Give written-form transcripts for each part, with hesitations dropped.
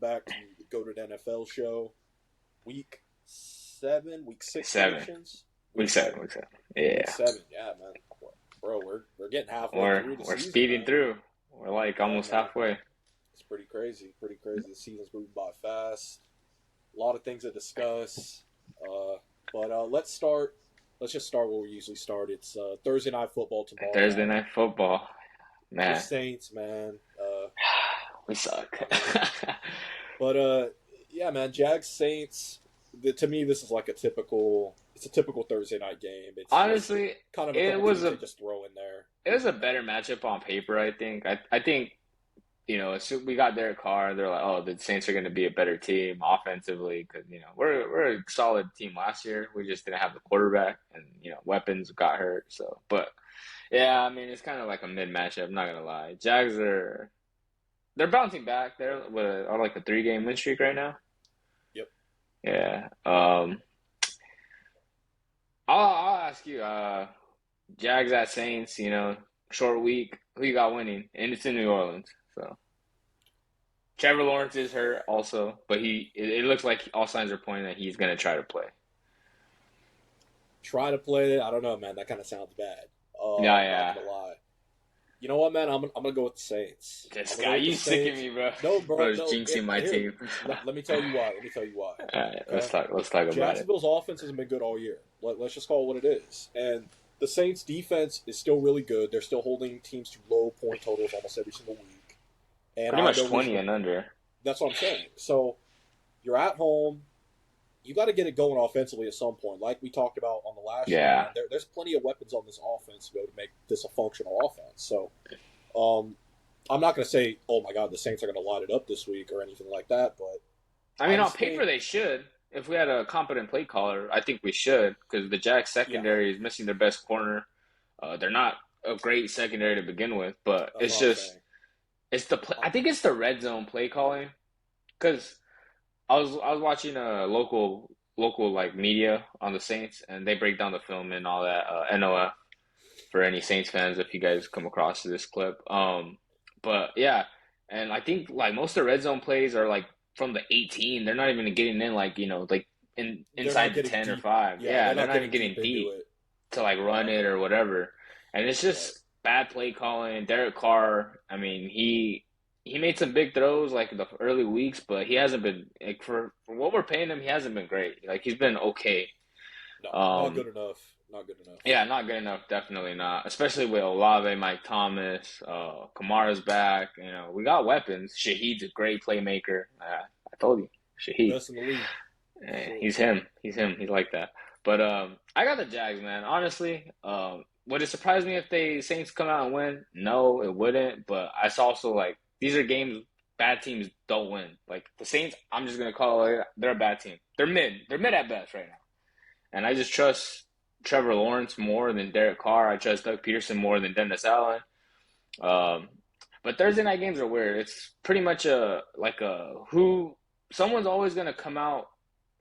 back to the Go to the NFL show. Week 7, week 6 7. predictions. Week 7. Yeah. Week 7, yeah, man. Bro, we're getting halfway through the We're season. speeding man. through. We're like almost halfway. It's pretty crazy. The season's moving by fast. A lot of things to discuss. But let's start. Let's just start where we usually start. It's Thursday night football tomorrow. Thursday night football, man. The Saints, man. We suck. But yeah, man. Jags Saints. To me, this is like a typical. It's a typical Thursday night game. It's honestly kind of it was they just throw in there. It was a better matchup on paper, I think. I think, as soon we got Derek Carr, they're like, oh, the Saints are going to be a better team offensively because we're a solid team last year. We just didn't have the quarterback, and weapons got hurt. So, but yeah, I mean, it's kind of like a mid matchup. I'm not gonna lie. Jags they're bouncing back. They're on like a 3-game win streak right now. Yep. Yeah. I'll ask you. Jags at Saints, short week. Who you got winning? And it's in New Orleans, so. Trevor Lawrence is hurt also, but it looks like all signs are pointing that he's going to try to play. Try to play it? I don't know, man. That kind of sounds bad. Yeah. I'm not gonna lie. You know what, man? I'm gonna go with the Saints. This guy, you sicking me, bro. No, bro. Bro's jinxing my team. Let me tell you why. All right, let's talk about it. Jacksonville's offense hasn't been good all year. Let's just call it what it is. And the Saints' defense is still really good. They're still holding teams to low point totals almost every single week. And pretty much 20 and under. That's what I'm saying. So you're at home. You got to get it going offensively at some point, like we talked about on the last show. There's plenty of weapons on this offense to make this a functional offense. So I'm not going to say, oh my God, the Saints are going to light it up this week or anything like that. But I mean, on paper they should. If we had a competent play caller, I think we should, because the Jags secondary is missing their best corner. They're not a great secondary to begin with, but I think it's the red zone play calling, because I was watching a local like media on the Saints, and they break down the film and all that, NOF for any Saints fans if you guys come across this clip. But yeah, and I think like most of the red zone plays are like from the 18. They're not even getting in like inside the 10 deep. or 5. Yeah, they're not even getting deep to like run it or whatever. And it's just bad play calling. Derek Carr, I mean, he made some big throws like the early weeks, but he hasn't been like for what we're paying him. He hasn't been great. Like he's been okay. No, not good enough. Not good enough. Yeah, not good enough. Definitely not. Especially with Olave, Mike Thomas, Kamara's back. We got weapons. Shaheed's a great playmaker. I told you, Shaheed. Best in the league. He's him. He's like that. But I got the Jags, man. Honestly, would it surprise me if the Saints come out and win? No, it wouldn't. But I also like these are games bad teams don't win. Like the Saints, I'm just gonna call it. They're a bad team. They're mid. They're mid at best right now. And I just trust Trevor Lawrence more than Derek Carr. I trust Doug Peterson more than Dennis Allen. But Thursday night games are weird. It's pretty much someone's always going to come out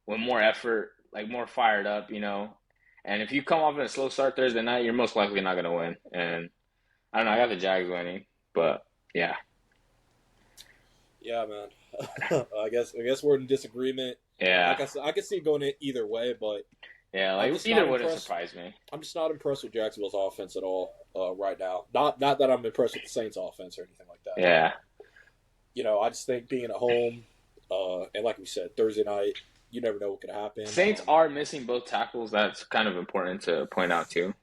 with more effort, like more fired up, And if you come off in a slow start Thursday night, you're most likely not going to win. And I don't know. I got the Jags winning, but yeah. Yeah, man. I guess we're in disagreement. Yeah. Like I said, I could see it going in either way, but yeah, like either wouldn't surprise me. I'm just not impressed with Jacksonville's offense at all right now. Not that I'm impressed with the Saints' offense or anything like that. Yeah. I just think being at home, and like we said, Thursday night, you never know what could happen. Saints are missing both tackles. That's kind of important to point out too.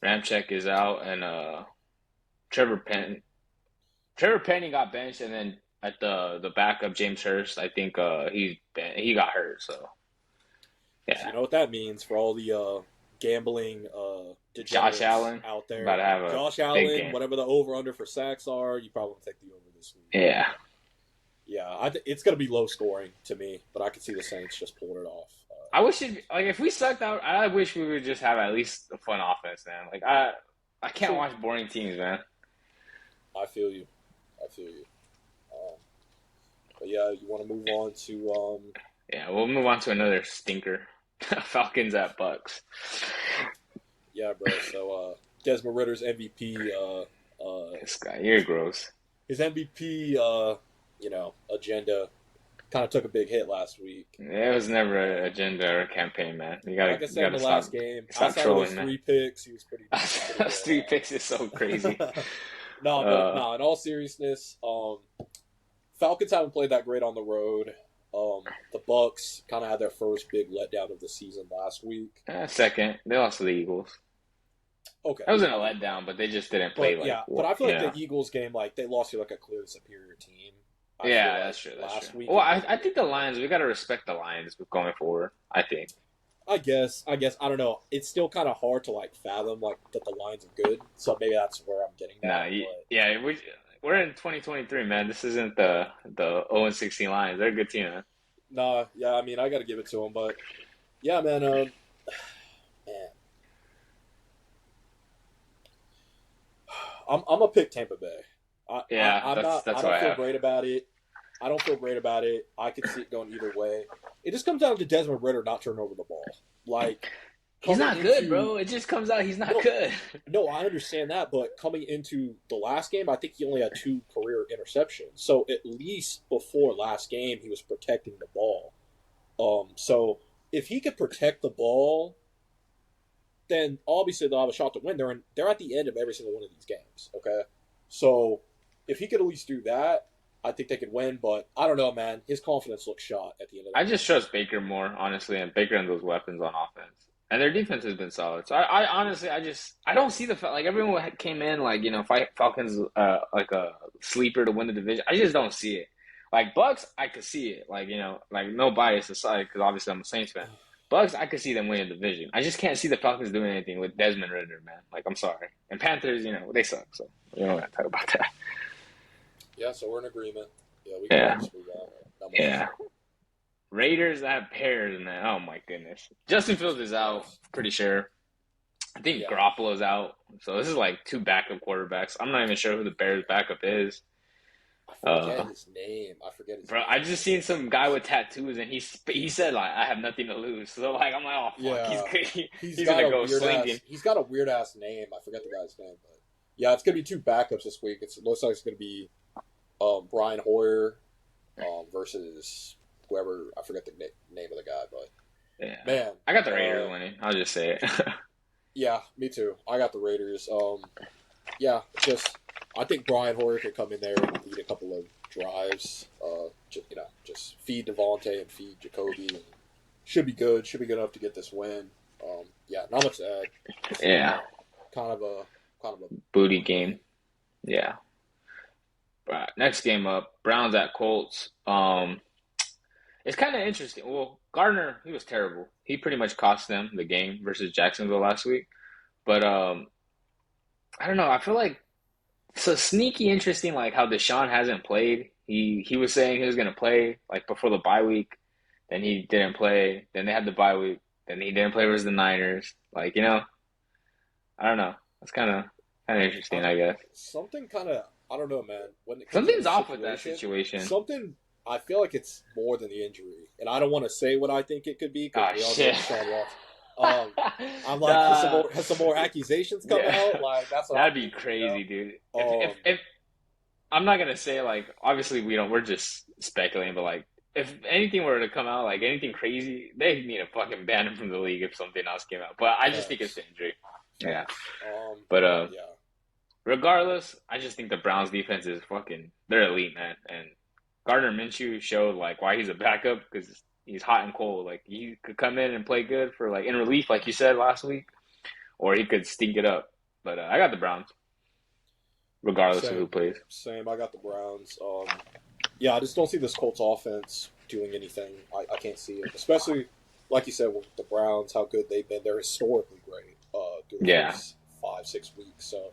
Ramczyk is out, and Trevor Penny got benched, and then at the backup James Hurst, I think he got hurt. So yeah, so you know what that means for all the gambling Josh Allen out there. About to have Josh Allen, whatever the over under for sacks are, you probably take the over this week. Yeah. Yeah, it's going to be low scoring to me, but I can see the Saints just pulling it off. I wish if we sucked out, I wish we would just have at least a fun offense, man. Like I can't watch boring teams, man. I feel you. But yeah, you want to move on to yeah, we'll move on to another stinker. Falcons at Bucks. Yeah, bro. So Desmond Ritter's MVP. This guy, you're gross. His MVP, agenda kind of took a big hit last week. It was never an agenda or a campaign, man. Like I said in the last game, stop outside trolling, of those 3 picks, he was pretty those 3 picks is so crazy. No, in all seriousness, Falcons haven't played that great on the road. The Bucks kind of had their first big letdown of the season last week. Second, they lost to the Eagles. Okay, that wasn't a letdown, but they just didn't play but I feel like the Eagles game, like they lost to like a clearly superior team. That's true. Week, well, I think the Lions. We got to respect the Lions going forward. I think. I guess I don't know. It's still kind of hard to like fathom like that the Lions are good. So maybe that's where I'm getting that. We're in 2023, man. This isn't the 0-16 Lions. They're a good team, man. No, yeah, I mean I got to give it to them, but yeah, man. Man. I'm gonna pick Tampa Bay. I don't feel great about it. I could see it going either way. It just comes down to Desmond Ridder not turning over the ball. Like he's not good, bro. It just comes out he's not good. No, I understand that, but coming into the last game, I think he only had 2 career interceptions. So at least before last game, he was protecting the ball. So if he could protect the ball, then obviously they'll have a shot to win. They're at the end of every single one of these games. Okay, so if he could at least do that, I think they could win, but I don't know, man. His confidence looks shot at the end of the game. I just trust Baker more, honestly, and Baker and those weapons on offense. And their defense has been solid. So I honestly, I don't see like everyone came in like, Falcons like a sleeper to win the division. I just don't see it. Like Bucks, I could see it. Like, like no bias aside, because obviously I'm a Saints fan. Bucks, I could see them winning the division. I just can't see the Falcons doing anything with Desmond Ridder, man. Like, I'm sorry. And Panthers, they suck. So we don't have to talk about that. Yeah, so we're in agreement. Yeah, we can just move on. Yeah. Raiders at Bears, man. Oh, my goodness. Justin Fields is out, pretty sure. I think Garoppolo's out. So this is like 2 backup quarterbacks. I'm not even sure who the Bears' backup is. I forget his name. Bro, I just seen some guy with tattoos, and he said, like, I have nothing to lose. So, like, I'm like, oh, fuck. Yeah. He's going to go slinging. He's got a weird-ass name. I forget the guy's name. But yeah, it's going to be 2 backups this week. It looks like it's going to be Brian Hoyer versus whoever. I forget the name of the guy, but man, I got the Raiders winning. I'll just say it. Yeah, me too. I got the Raiders. I think Brian Hoyer could come in there and lead a couple of drives. Just feed Devontae and feed Jacoby. And should be good. Should be good enough to get this win. Not much to add. Kind of a booty game. Yeah. Right, next game up, Browns at Colts. It's kind of interesting. Well, Gardner, he was terrible. He pretty much cost them the game versus Jacksonville last week. But I don't know. I feel like so sneaky interesting, like how Deshaun hasn't played. He was saying he was going to play like before the bye week. Then he didn't play. Then they had the bye week. Then he didn't play versus the Niners. Like, I don't know. It's kind of interesting, I guess. Something kind of, I don't know, man. Something's off with that situation. Something, I feel like it's more than the injury. And I don't want to say what I think it could be because we all know Deshaun Watson. I'm like, has some more accusations come out? Like that'd be crazy, dude. If I'm not gonna say like, obviously we're just speculating, but like if anything were to come out, like anything crazy, they need to fucking ban him from the league if something else came out. But I just think it's the injury. Yeah. Regardless, I just think the Browns defense is they're elite, man. And Gardner Minshew showed like why he's a backup because he's hot and cold. Like he could come in and play good for like in relief, like you said last week, or he could stink it up. But I got the Browns, regardless of who plays. Same, I got the Browns. I just don't see this Colts offense doing anything. I can't see it, especially like you said with the Browns, how good they've been. They're historically great. Through the first 5-6 weeks. So,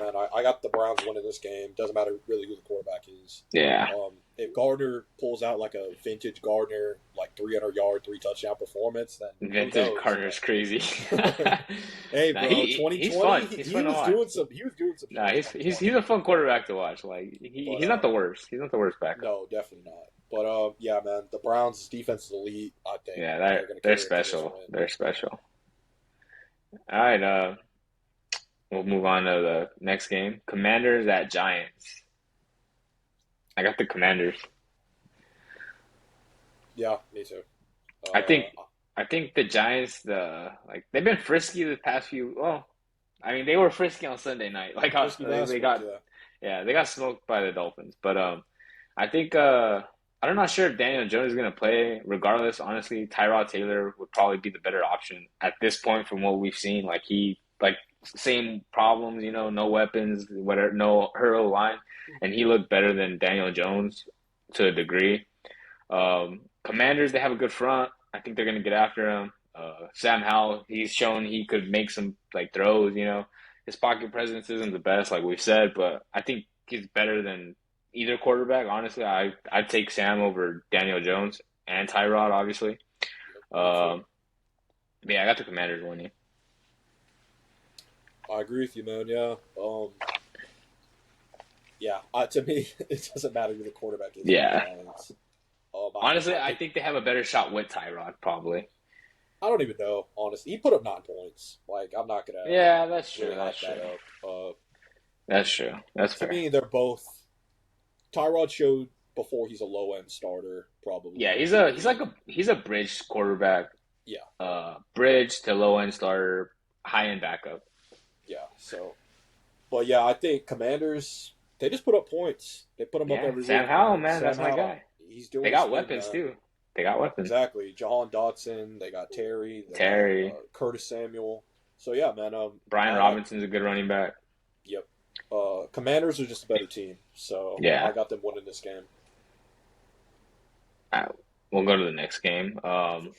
man, I got the Browns winning this game. Doesn't matter really who the quarterback is. Yeah. If Gardner pulls out like a vintage Gardner, like 300-yard, 3-touchdown performance, then vintage Gardner's crazy. Hey, bro, 2020, he was doing some. Nah, he's a fun quarterback to watch. Like he's not the worst. He's not the worst backup. No, definitely not. But man, the Browns' defense is elite. I think. Yeah, they're special. They're special. All right, we'll move on to the next game. Commanders at Giants. I got the Commanders. Yeah, me too. I think the Giants, they've been frisky the past few. Well, I mean, they were frisky on Sunday night. They got they got smoked by the Dolphins. But I think I'm not sure if Daniel Jones is gonna play. Regardless, honestly, Tyrod Taylor would probably be the better option at this point from what we've seen. Same problems, no weapons, whatever, no hurdle line, and he looked better than Daniel Jones to a degree. Commanders, they have a good front. I think they're going to get after him. Sam Howell, he's shown he could make some throws. His pocket presence isn't the best, like we've said, but I think he's better than either quarterback. Honestly, I'd take Sam over Daniel Jones and Tyrod, obviously. Yeah, I got the Commanders winning. I agree with you, man. Yeah. To me, it doesn't matter who the quarterback is. Yeah. Honestly, I think they have a better shot with Tyrod, probably. I don't even know, honestly. He put up 9 points. I'm not going to... Yeah, that's true. That's true. That's fair. To me, they're both... Tyrod showed before he's a low-end starter, probably. Yeah, he's a bridge quarterback. Yeah. Bridge to low-end starter, high-end backup. Yeah, so... But yeah, I think Commanders, they just put up points. They put them up every week. Sam Howell, man, that's my guy. He's doing. They got weapons too. They got weapons. Exactly. Jahan Dotson. They got Terry. Curtis Samuel. So yeah, man. Brian Robinson's a good running back. Yep. Commanders are just a better team. So yeah, I got them winning this game. We'll go to the next game.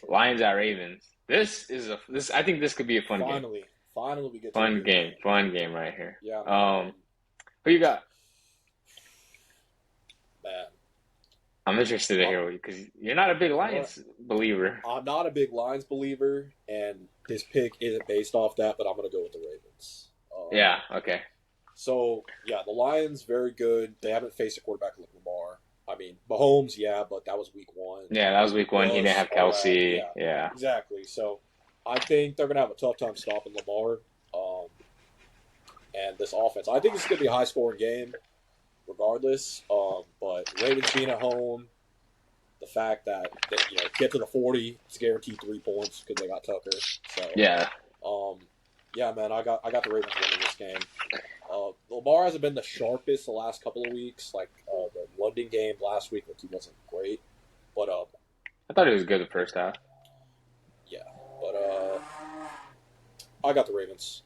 Lions at Ravens. I think this could be a fun game. Finally, we get fun game right here. Yeah. Who you got? Man. I'm interested to hear because you're not a big Lions believer. I'm not a big Lions believer, and this pick isn't based off that, but I'm going to go with the Ravens. Yeah, okay. So, yeah, the Lions, very good. They haven't faced a quarterback like Lamar. I mean, Mahomes, yeah, but that was week 1. Yeah, that was week 1. He didn't have Kelsey. Yeah. Exactly. So, I think they're going to have a tough time stopping Lamar and this offense. I think it's going to be a high-scoring game. Regardless, but Ravens being at home, the fact that they, get to the 40, it's guaranteed 3 points because they got Tucker. So yeah, man, I got the Ravens winning this game. Lamar hasn't been the sharpest the last couple of weeks. The London game last week, he wasn't great, but I thought he was good the first half. Yeah, but I got the Ravens.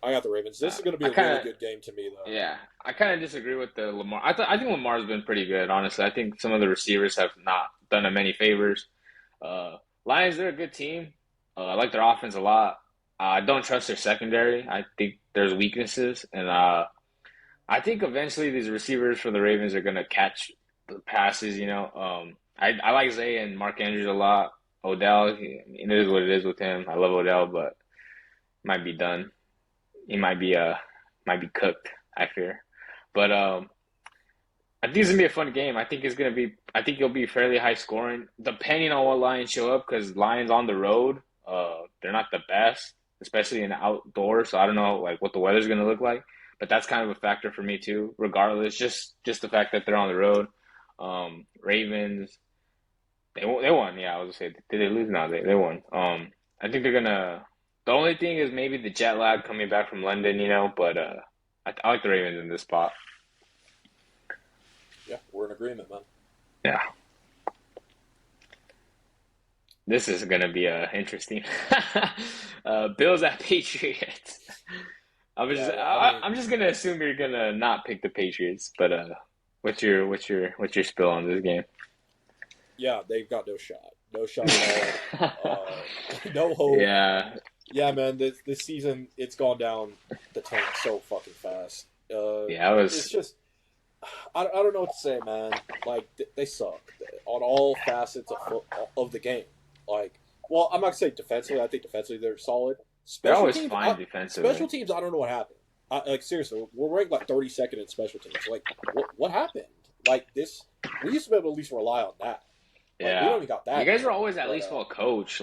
This is going to be a really good game to me, though. Yeah, I kind of disagree with the Lamar. I think Lamar's been pretty good, honestly. I think some of the receivers have not done him any favors. Lions, they're a good team. I like their offense a lot. I don't trust their secondary. I think there's weaknesses, and I think eventually these receivers for the Ravens are going to catch the passes. I like Zay and Mark Andrews a lot. Odell, it is what it is with him. I love Odell, but might be done. He might be cooked, I fear. But I think it's gonna be a fun game. I think it'll be fairly high scoring, depending on what Lions show up, because Lions on the road, they're not the best, especially in the outdoors. So I don't know what the weather's gonna look like. But that's kind of a factor for me too, regardless, just the fact that they're on the road. Ravens, they won, yeah, I was gonna say, did they lose? No, they won. I think they're gonna. The only thing is maybe the jet lag coming back from London, but I like the Ravens in this spot. Yeah, we're in agreement, man. Yeah. This is going to be interesting. Bills at Patriots. I'm just going to assume you're going to not pick the Patriots, but what's your spill on this game? Yeah, they've got no shot. No shot at all. No hope. Yeah. Yeah, man, this season, it's gone down the tank so fucking fast. It's just, I don't know what to say, man. They suck on all facets of the game. I'm not going to say defensively. I think defensively they're solid. They're always fine defensively. Special teams, I don't know what happened. Seriously, we're ranked 32nd in special teams. What happened? This, we used to be able to at least rely on that. Yeah. We don't even got that. You guys were always at least well coached.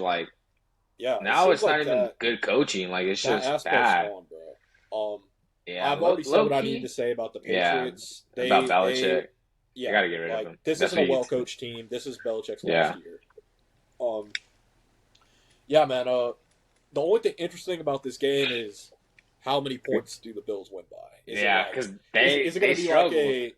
Yeah. Now it's not even good coaching. It's just bad. Gone, bro. Yeah. I've already said what I need to say about the Patriots. About Belichick. They got to get rid of him. This isn't a well-coached team. This is Belichick's last year. Yeah, man. The only thing interesting about this game is how many points do the Bills win by? Because is it going to be like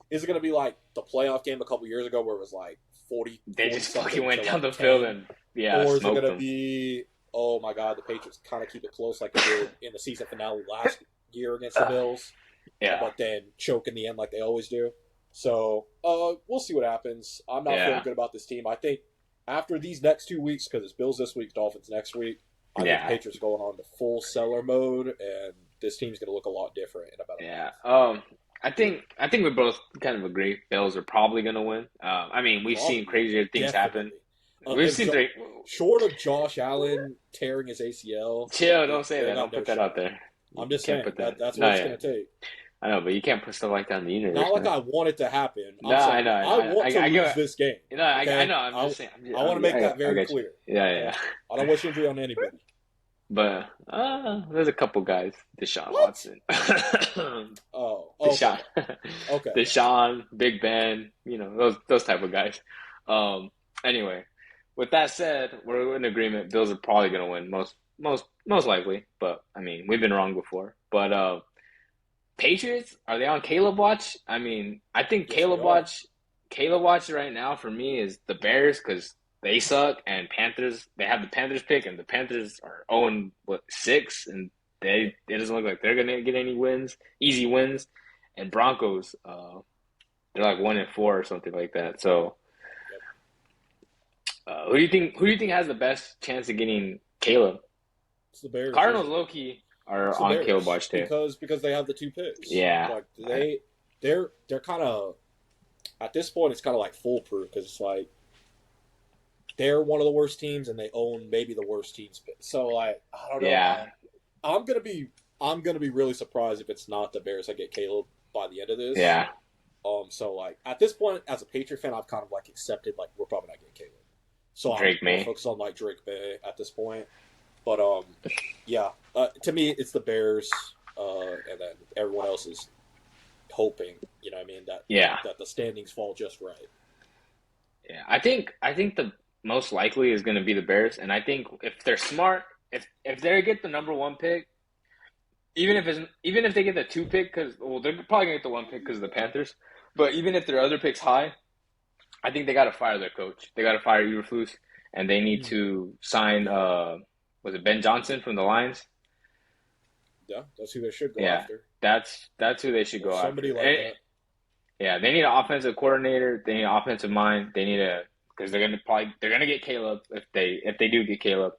is it going to be like the playoff game a couple years ago where it was like 40? They just fucking went down the field and or is it going to be, oh my God, the Patriots kind of keep it close like they did in the season finale last year against the Bills, but then choke in the end like they always do. So we'll see what happens. I'm not feeling good about this team. I think after these next 2 weeks, because it's Bills this week, Dolphins next week, I think the Patriots are going on to full seller mode, and this team's going to look a lot different in about a month. I think we both kind of agree. Bills are probably going to win. I mean, we've seen crazier things happen. We've seen short of Josh Allen tearing his ACL. Chill, don't say that. Don't put that out there. I'm just saying that's what it's going to take. I know, but you can't put stuff like that on the internet. Not like I want it to happen. I know. I want to lose this game. No, I know. I'm just saying. I want to make that very clear. Yeah. I don't wish injury on anybody. But there's a couple guys. Deshaun Watson. Deshaun. Okay. Deshaun, Big Ben. Those type of guys. Anyway, with that said, we're in agreement. Bills are probably going to win most likely. But I mean, we've been wrong before. But Patriots, are they on Caleb watch? I mean, I think Caleb watch right now for me is the Bears because they suck, and Panthers, they have the Panthers pick, and the Panthers are 0-6, and it doesn't look like they're going to get any easy wins. And Broncos, they're like 1-4 or something like that. So who do you think has the best chance of getting Caleb? It's the Bears. Cardinals, low-key, are on Caleb watch too. Because they have the 2 picks. Yeah. Like they're kind of, at this point, it's kind of like foolproof because it's like they're one of the worst teams and they own maybe the worst team's pick. So like, I don't know. Yeah. Man. I'm gonna be really surprised if it's not the Bears that get Caleb by the end of this. Yeah. So like at this point, as a Patriot fan, I've kind of like accepted like we're probably not getting Caleb. So I'm focused on like Drake May at this point. But to me, it's the Bears, and then everyone else is hoping. You know what I mean? That the standings fall just right. Yeah, I think the most likely is going to be the Bears, and I think if they're smart, if they get the number 1 pick, even if they get the 2 pick, because they're probably going to get the 1 pick because of the Panthers, but even if their other pick's high, I think they got to fire their coach. They got to fire Eberflus, and they need to sign. Was it Ben Johnson from the Lions? Yeah, that's who they should go after. That's who they should go Somebody after. Somebody like that. Yeah, they need an offensive coordinator. They need an offensive mind. They need because they're gonna get Caleb if they do get Caleb.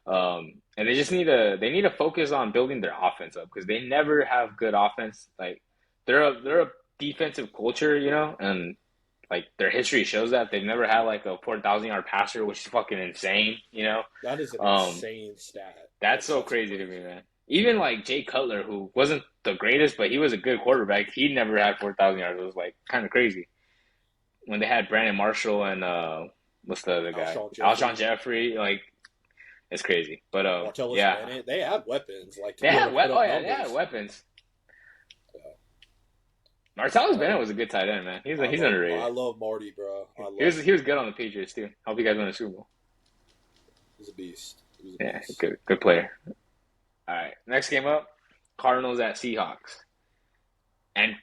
And they just need to focus on building their offense up because they never have good offense. Like they're a defensive culture, and like their history shows that they've never had like a 4,000-yard passer, which is fucking insane. That is an insane stat. That's so crazy to me, man. Even like Jay Cutler, who wasn't the greatest, but he was a good quarterback. He never had 4,000 yards. It was like kind of crazy when they had Brandon Marshall and what's the other guy? Alshon Jeffrey. Like it's crazy, but Bennett, they had weapons. Like they had weapons. Martellus Bennett was a good tight end, man. He's underrated. I love Marty, bro. He was good on the Patriots too. Hope you guys win the Super Bowl. He's a beast. Yeah, good player. All right, next game up, Cardinals at Seahawks. And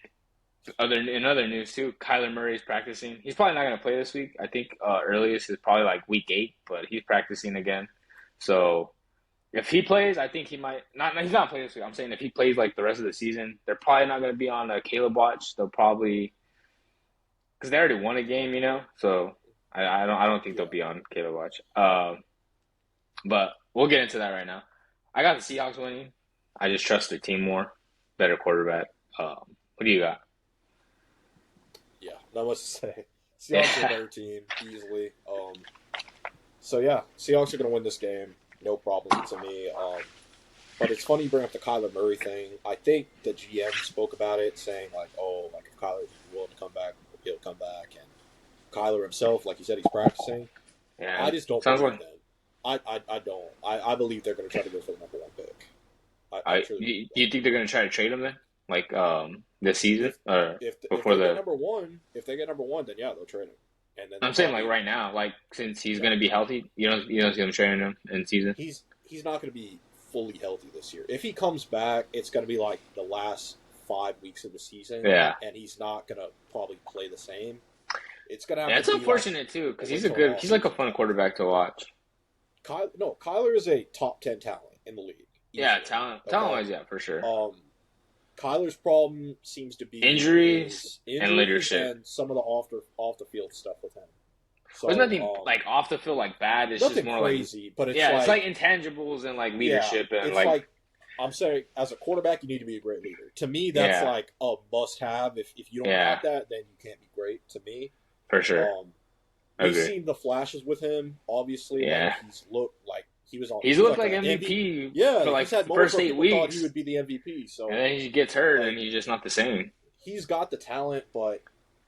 in other news too, Kyler Murray's practicing. He's probably not going to play this week. I think earliest is probably like week 8, but he's practicing again. So if he plays, I think he might not. He's not playing this week. I'm saying if he plays like the rest of the season, they're probably not going to be on a Caleb watch. They'll probably because they already won a game, So I don't think they'll be on Caleb watch. But we'll get into that right now. I got the Seahawks winning. I just trust their team more. Better quarterback. What do you got? Yeah, not much to say. Seahawks are a better team, easily. So, yeah, Seahawks are going to win this game. No problem to me. But it's funny you bring up the Kyler Murray thing. I think the GM spoke about it, saying, if Kyler's willing to come back, he'll come back. And Kyler himself, like you said, he's practicing. Yeah, I just don't believe that. I don't. I believe they're going to try to go for the number 1 pick. Do you think they're going to try to trade him then? Like, this season or if before they get number one, then yeah, they'll trade him. And then I'm saying like right now, like since he's going to be healthy, you don't see them trading him in season. He's not going to be fully healthy this year. If he comes back, it's going to be like the last 5 weeks of the season. Yeah, and he's not going to probably play the same. It's going to have. Yeah, it's unfortunate too because he's like a fun quarterback to watch. Kyler is a top 10 talent in the league. Easily. Yeah, talent wise, yeah, for sure. Kyler's problem seems to be injuries and leadership, and some of the off the field stuff with him. So, there's nothing like off the field like bad. It's just more crazy, like but it's it's like intangibles and like leadership and it's like I'm saying, as a quarterback, you need to be a great leader. To me, that's like a must-have. If you don't have that, then you can't be great. To me, for sure. We've seen the flashes with him. Obviously, he's looked like he was on. He's looked like MVP. For like the first 8 weeks. Thought he would be the MVP. So and then he gets hurt, and he's just not the same. He's got the talent, but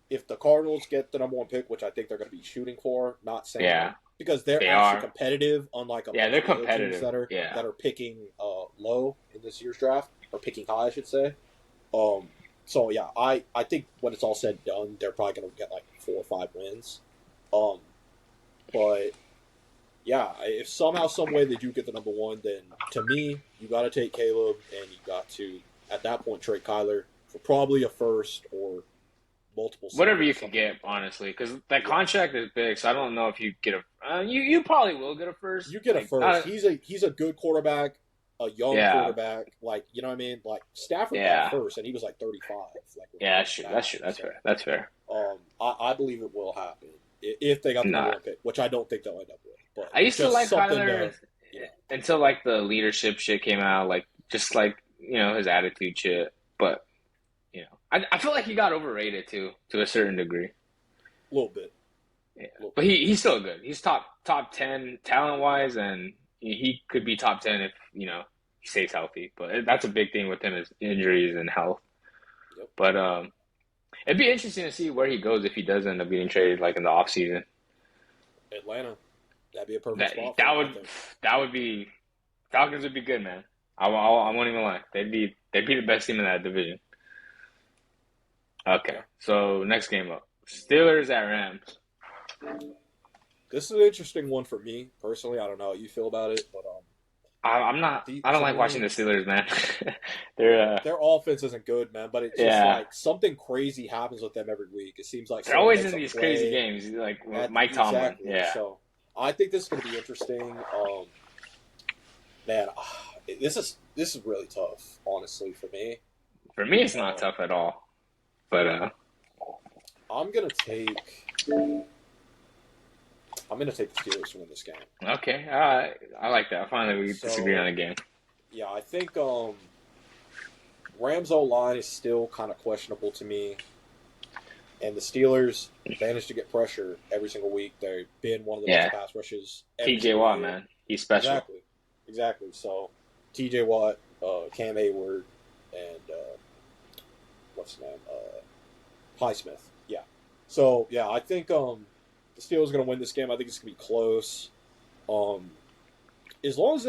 if the Cardinals get the number 1 pick, which I think they're going to be shooting for, not saying because they're actually competitive, unlike they're competitive that are picking low in this year's draft, or picking high, I should say. So yeah, I think when it's all said and done, they're probably going to get like 4 or 5 wins. But yeah, if somehow, some way they do get the number 1, then to me, you got to take Caleb, and you got to at that point trade Kyler for probably a first or multiple. Whatever you can get, honestly, because that contract is big. So I don't know if you get a. You probably will get a first. You get a first. He's a good quarterback, a young quarterback. Like, you know what I mean? Like Stafford got first, and he was like 35. Like, that's true. That's fair. I believe it will happen if they got the number 1 pick, which I don't think they'll end up with. But I used to like Kyler until like the leadership shit came out, like just like his attitude shit. But I feel like he got overrated too, to a certain degree. A little bit. Yeah, but he's still good. He's top 10 talent wise, and he could be top 10 if he stays healthy. But that's a big thing with him is injuries and health. Yep. But it'd be interesting to see where he goes if he does end up getting traded, like in the off season. Atlanta, that'd be a perfect spot. That would be Falcons would be good, man. I won't even lie. They'd be the best team in that division. Okay, so next game up, Steelers at Rams. This is an interesting one for me personally. I don't know how you feel about it, but I'm not. I don't like watching the Steelers, man. Their offense isn't good, man. But it's just like something crazy happens with them every week. It seems like they're always in these crazy games, like Mike Tomlin. Exactly. Yeah. So I think this is going to be interesting. Man, this is really tough, honestly, for me. For me, it's not tough at all. But I'm gonna take the Steelers to win this game. Okay, I like that. Finally, we disagree on a game. Yeah, I think Rams' O-line is still kind of questionable to me, and the Steelers managed to get pressure every single week. They've been one of the best pass rushes. T.J. Watt, man, he's special. Exactly. So T.J. Watt, Cam Hayward, and what's his name? Highsmith. Yeah. So, yeah, I think the Steelers are going to win this game. I think it's going to be close. As long as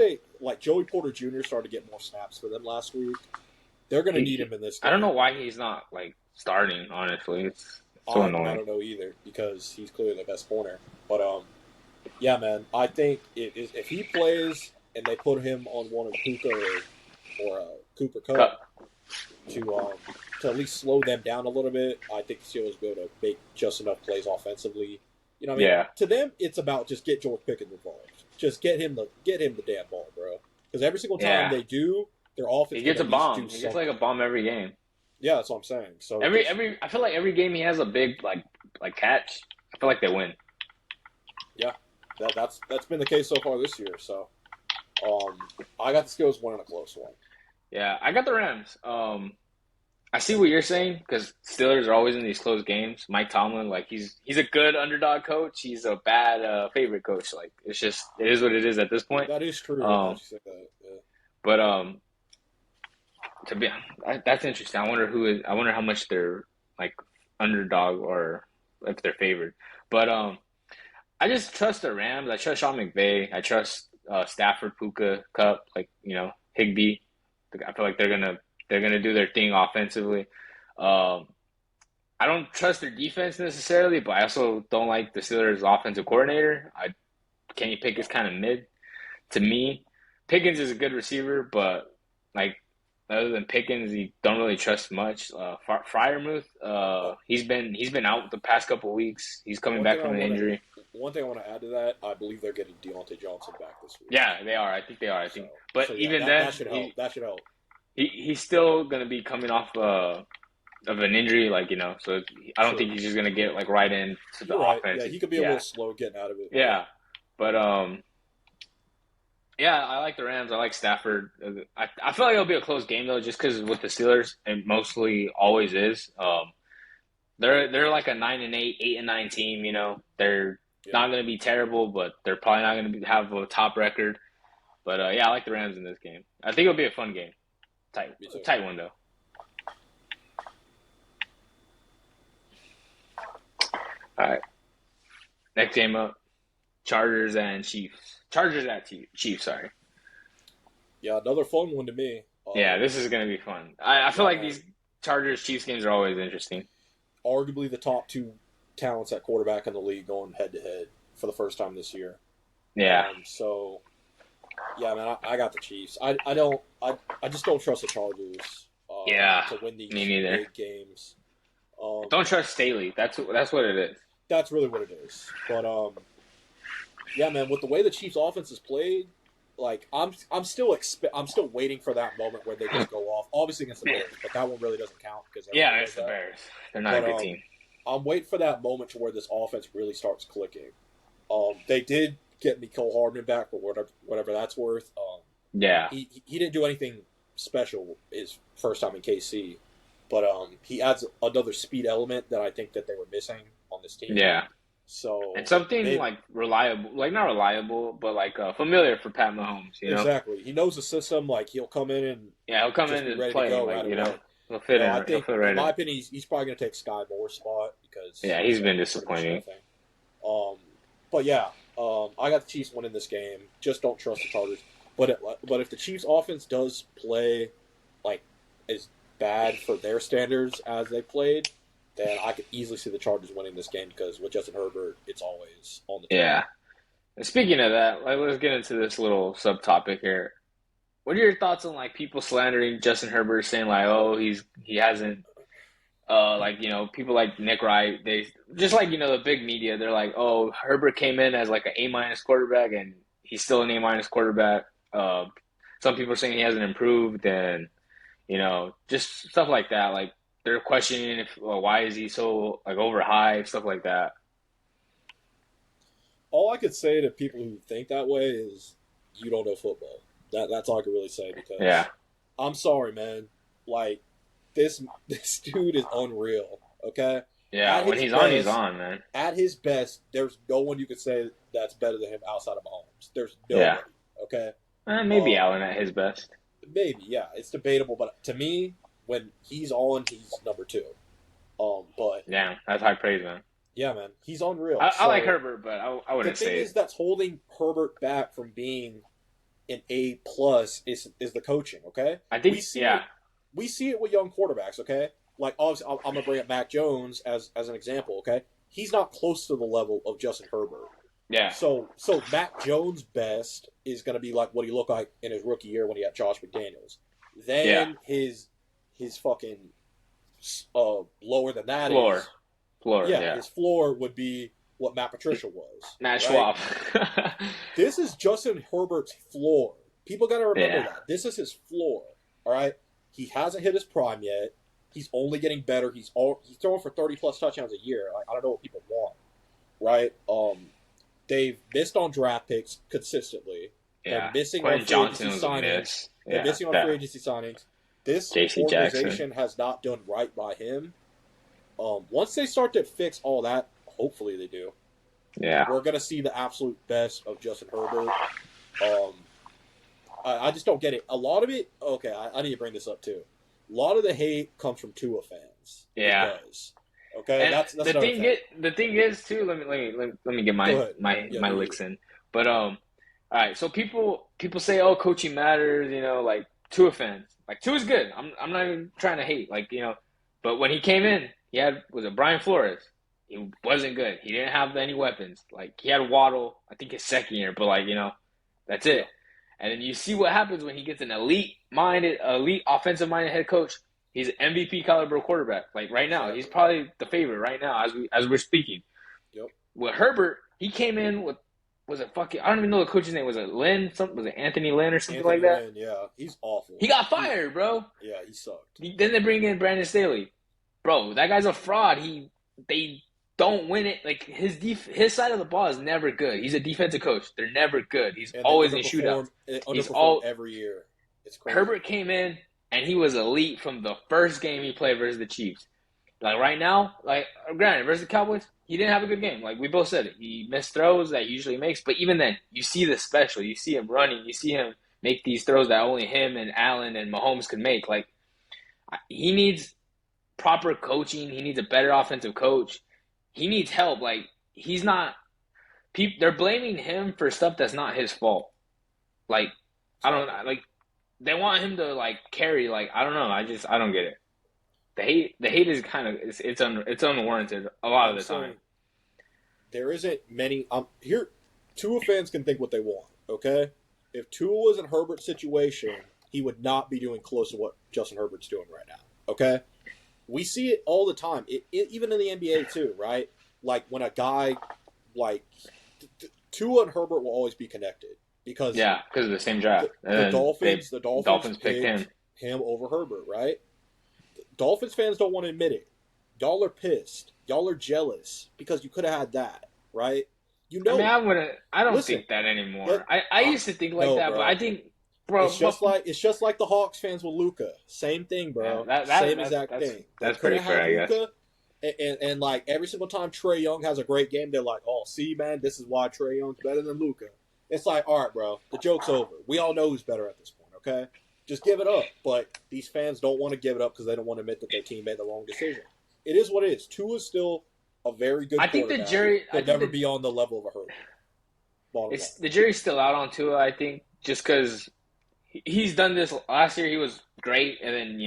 Joey Porter Jr. started to get more snaps for them last week, they're going to need him in this game. I don't know why he's not, starting, honestly. It's so annoying. I don't know either, because he's clearly the best corner. But, yeah, man, I think if he plays and they put him on one of Puka or Cooper Kupp to at least slow them down a little bit, I think the Steelers will be able to make just enough plays offensively. You know what I mean? Yeah. To them, it's about just get George Pickens involved. Just get him the damn ball, bro. Because every single time they do, their offense. He gets a bomb. He gets like a bomb every game. Yeah, that's what I'm saying. So I feel like every game he has a big like catch. I feel like they win. Yeah, that's been the case so far this year. So, I got the Steelers winning a close one. Yeah, I got the Rams. I see what you're saying because Steelers are always in these close games. Mike Tomlin, he's a good underdog coach. He's a bad favorite coach. It is what it is at this point. That is true. Yeah. But that's interesting. I wonder how much they're underdog or if they're favored. But I just trust the Rams. I trust Sean McVay. I trust Stafford, Puka, Kupp, Higbee. I feel like they're gonna do their thing offensively. Um, I don't trust their defense necessarily, but I also don't like the Steelers' offensive coordinator. Kenny Pickett's kind of mid to me. Pickens is a good receiver, but like other than Pickens, you don't really trust much. Freiermuth, he's been out the past couple of weeks. He's coming back from an injury. One thing I want to add to that, I believe they're getting Deontay Johnson back this week. Yeah, they are. I think they are. But even then, that should help. That should help. He's still going to be coming off of an injury, so I don't think he's just going to get right into the offense. Yeah, he could be a little slow getting out of it. Yeah, but yeah, I like the Rams. I like Stafford. I feel like it'll be a close game though, just because with the Steelers, it mostly always is. They're like a 9-8, 8-9 team. They're not going to be terrible, but they're probably not going to have a top record. But yeah, I like the Rams in this game. I think it'll be a fun game. Tight one though. All right, next game up. Chargers and Chiefs. Chargers at Chiefs, sorry. Yeah, another fun one to me. Yeah, this is going to be fun. I feel like these Chargers-Chiefs games are always interesting. Arguably the top two talents at quarterback in the league going head-to-head for the first time this year. Yeah. So, yeah, man, I got the Chiefs. I just don't trust the Chargers to win these big games. Don't trust Staley. That's what it is. That's really what it is. But, yeah, man, with the way the Chiefs' offense is played, I'm still waiting for that moment where they just go off. Obviously against the Bears, but that one really doesn't count because it's the Bears. They're not a good team. I'm waiting for that moment to where this offense really starts clicking. They did get Mecole Hardman back, for whatever that's worth. He didn't do anything special his first time in KC, but he adds another speed element that I think that they were missing on this team. Yeah. So and something reliable, not reliable, but familiar for Pat Mahomes. Exactly. He knows the system. He'll come in and he'll come in and play. He'll fit in. I think, in my opinion, he's probably going to take Sky Moore's spot because he's been disappointing. But yeah, I got the Chiefs winning this game. Just don't trust the Chargers. But if the Chiefs' offense does play as bad for their standards as they played, then I could easily see the Chargers winning this game because with Justin Herbert, it's always on the team. Yeah. And speaking of that, let's get into this little subtopic here. What are your thoughts on people slandering Justin Herbert, saying he hasn't people like Nick Wright, they just the big media, they're like, oh, Herbert came in as an A- quarterback and he's still an A- quarterback. Some people are saying he hasn't improved and just stuff like that. They're questioning why is he so overhyped, stuff like that. All I could say to people who think that way is you don't know football. That's all I could really say because I'm sorry, man. This dude is unreal. Okay. Yeah, when he's on, he's on, man. At his best, there's no one you could say that's better than him outside of Mahomes. There's nobody. Okay. Maybe Allen at his best. Maybe, yeah. It's debatable, but to me, when he's on, he's number 2. But yeah, that's high praise, man. Yeah, man, he's unreal. I like Herbert, but I wouldn't say the thing is that's holding Herbert back from being an A+ is the coaching. Okay, I think we see it with young quarterbacks. Okay, obviously I'm gonna bring up Mac Jones as an example. Okay, he's not close to the level of Justin Herbert. Yeah. So Mac Jones' best is gonna be what he looked like in his rookie year when he had Josh McDaniels. Then his fucking lower than that floor. His floor would be what Matt Patricia was. Matt Schwab. This is Justin Herbert's floor. People got to remember that. This is his floor. All right? He hasn't hit his prime yet. He's only getting better. He's throwing for 30-plus touchdowns a year. I don't know what people want. Right? They've missed on draft picks consistently. Yeah. They're missing on free agency signings. They're missing on free agency signings. This organization has not done right by him. Once they start to fix all that, hopefully they do. Yeah, we're gonna see the absolute best of Justin Herbert. I just don't get it. A lot of it. Okay, I need to bring this up too. A lot of the hate comes from Tua fans. Yeah. Okay, and that's the thing. The thing is too. Let me get my licks in. But all right. So people say, oh, coaching matters. Tua fans. Tua's good. I'm not even trying to hate. But when he came in, was it Brian Flores? He wasn't good. He didn't have any weapons. Like, he had Waddle, I think his second year, but like, that's it. Yeah. And then you see what happens when he gets an elite offensive minded head coach. He's an MVP caliber quarterback. Like right now, he's probably the favorite right now as we're speaking. Yep. With Herbert, he came in with I don't even know the coach's name. Was it Lynn? Was it Anthony Lynn or something like that? Lynn, yeah, he's awful. He got fired, bro. Yeah, he sucked. Then they bring in Brandon Staley. Bro, that guy's a fraud. They don't win it. Like his side of the ball is never good. He's a defensive coach. They're never good. He's always in shootouts. He's every year. It's crazy. Herbert came in and he was elite from the first game he played versus the Chiefs. Like right now, like granted versus the Cowboys, he didn't have a good game. Like we both said it. He missed throws that he usually makes, but even then, you see the special. You see him running. You see him make these throws that only him and Allen and Mahomes could make. Like he needs proper coaching. He needs a better offensive coach. He needs help. Like he's not. They're blaming him for stuff that's not his fault. Like I don't like. They want him to like carry. Like I don't know. I don't get it. The hate is kind of it's unwarranted a lot of the time. There isn't many. Here, Tua fans can think what they want. Okay, if Tua was in Herbert's situation, he would not be doing close to what Justin Herbert's doing right now. Okay, we see it all the time. Even in the NBA too, right? Like when a guy like Tua and Herbert will always be connected because of the same draft. The Dolphins picked him over Herbert, right? Dolphins fans don't want to admit it. Y'all are pissed. Y'all are jealous because you could have had that, right? I don't think that anymore. I used to think like that, bro. But I think, bro, it's just like the Hawks fans with Luka. Same thing, bro. Same exact thing. That's pretty fair, I guess. And like every single time Trae Young has a great game, they're like, "Oh, see, man, this is why Trae Young's better than Luka." It's like, all right, bro, the joke's over. We all know who's better at this point, okay? Just give it up. But these fans don't want to give it up because they don't want to admit that their team made the wrong decision. It is what it is. Tua's still a very good quarterback. I think the jury will never be on the level of a Herbert. The jury's still out on Tua, I think, just because he's done this. Last year he was great, and then,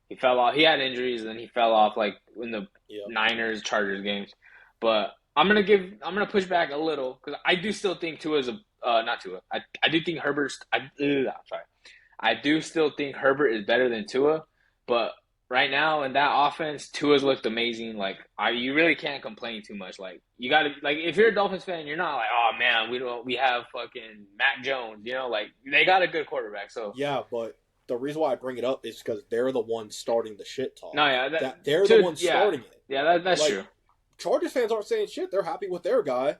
he fell off. He had injuries, and then he fell off, like, in the Niners, Chargers games. But I'm gonna push back a little, because I do still think Tua's not Tua. I do think I do still think Herbert is better than Tua, but right now in that offense, Tua's looked amazing. Like you really can't complain too much. Like you got to if you're a Dolphins fan, you're not like, oh man, we have fucking Mac Jones. Like they got a good quarterback. So yeah, but the reason why I bring it up is because they're the ones starting the shit talk. No, yeah, they're the ones starting it. Yeah, that's true. Chargers fans aren't saying shit. They're happy with their guy.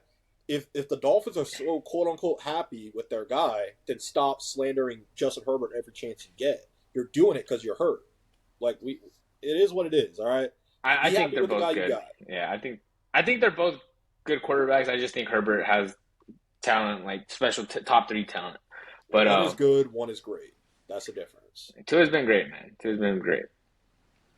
If the Dolphins are so quote-unquote happy with their guy, then stop slandering Justin Herbert every chance you get. You're doing it because you're hurt. Like, it is what it is, all right? I think they're both good. Yeah, I think they're both good quarterbacks. I just think Herbert has talent, like special top 3 talent. But one is good, one is great. That's the difference. Tua's been great, man. Tua's been great.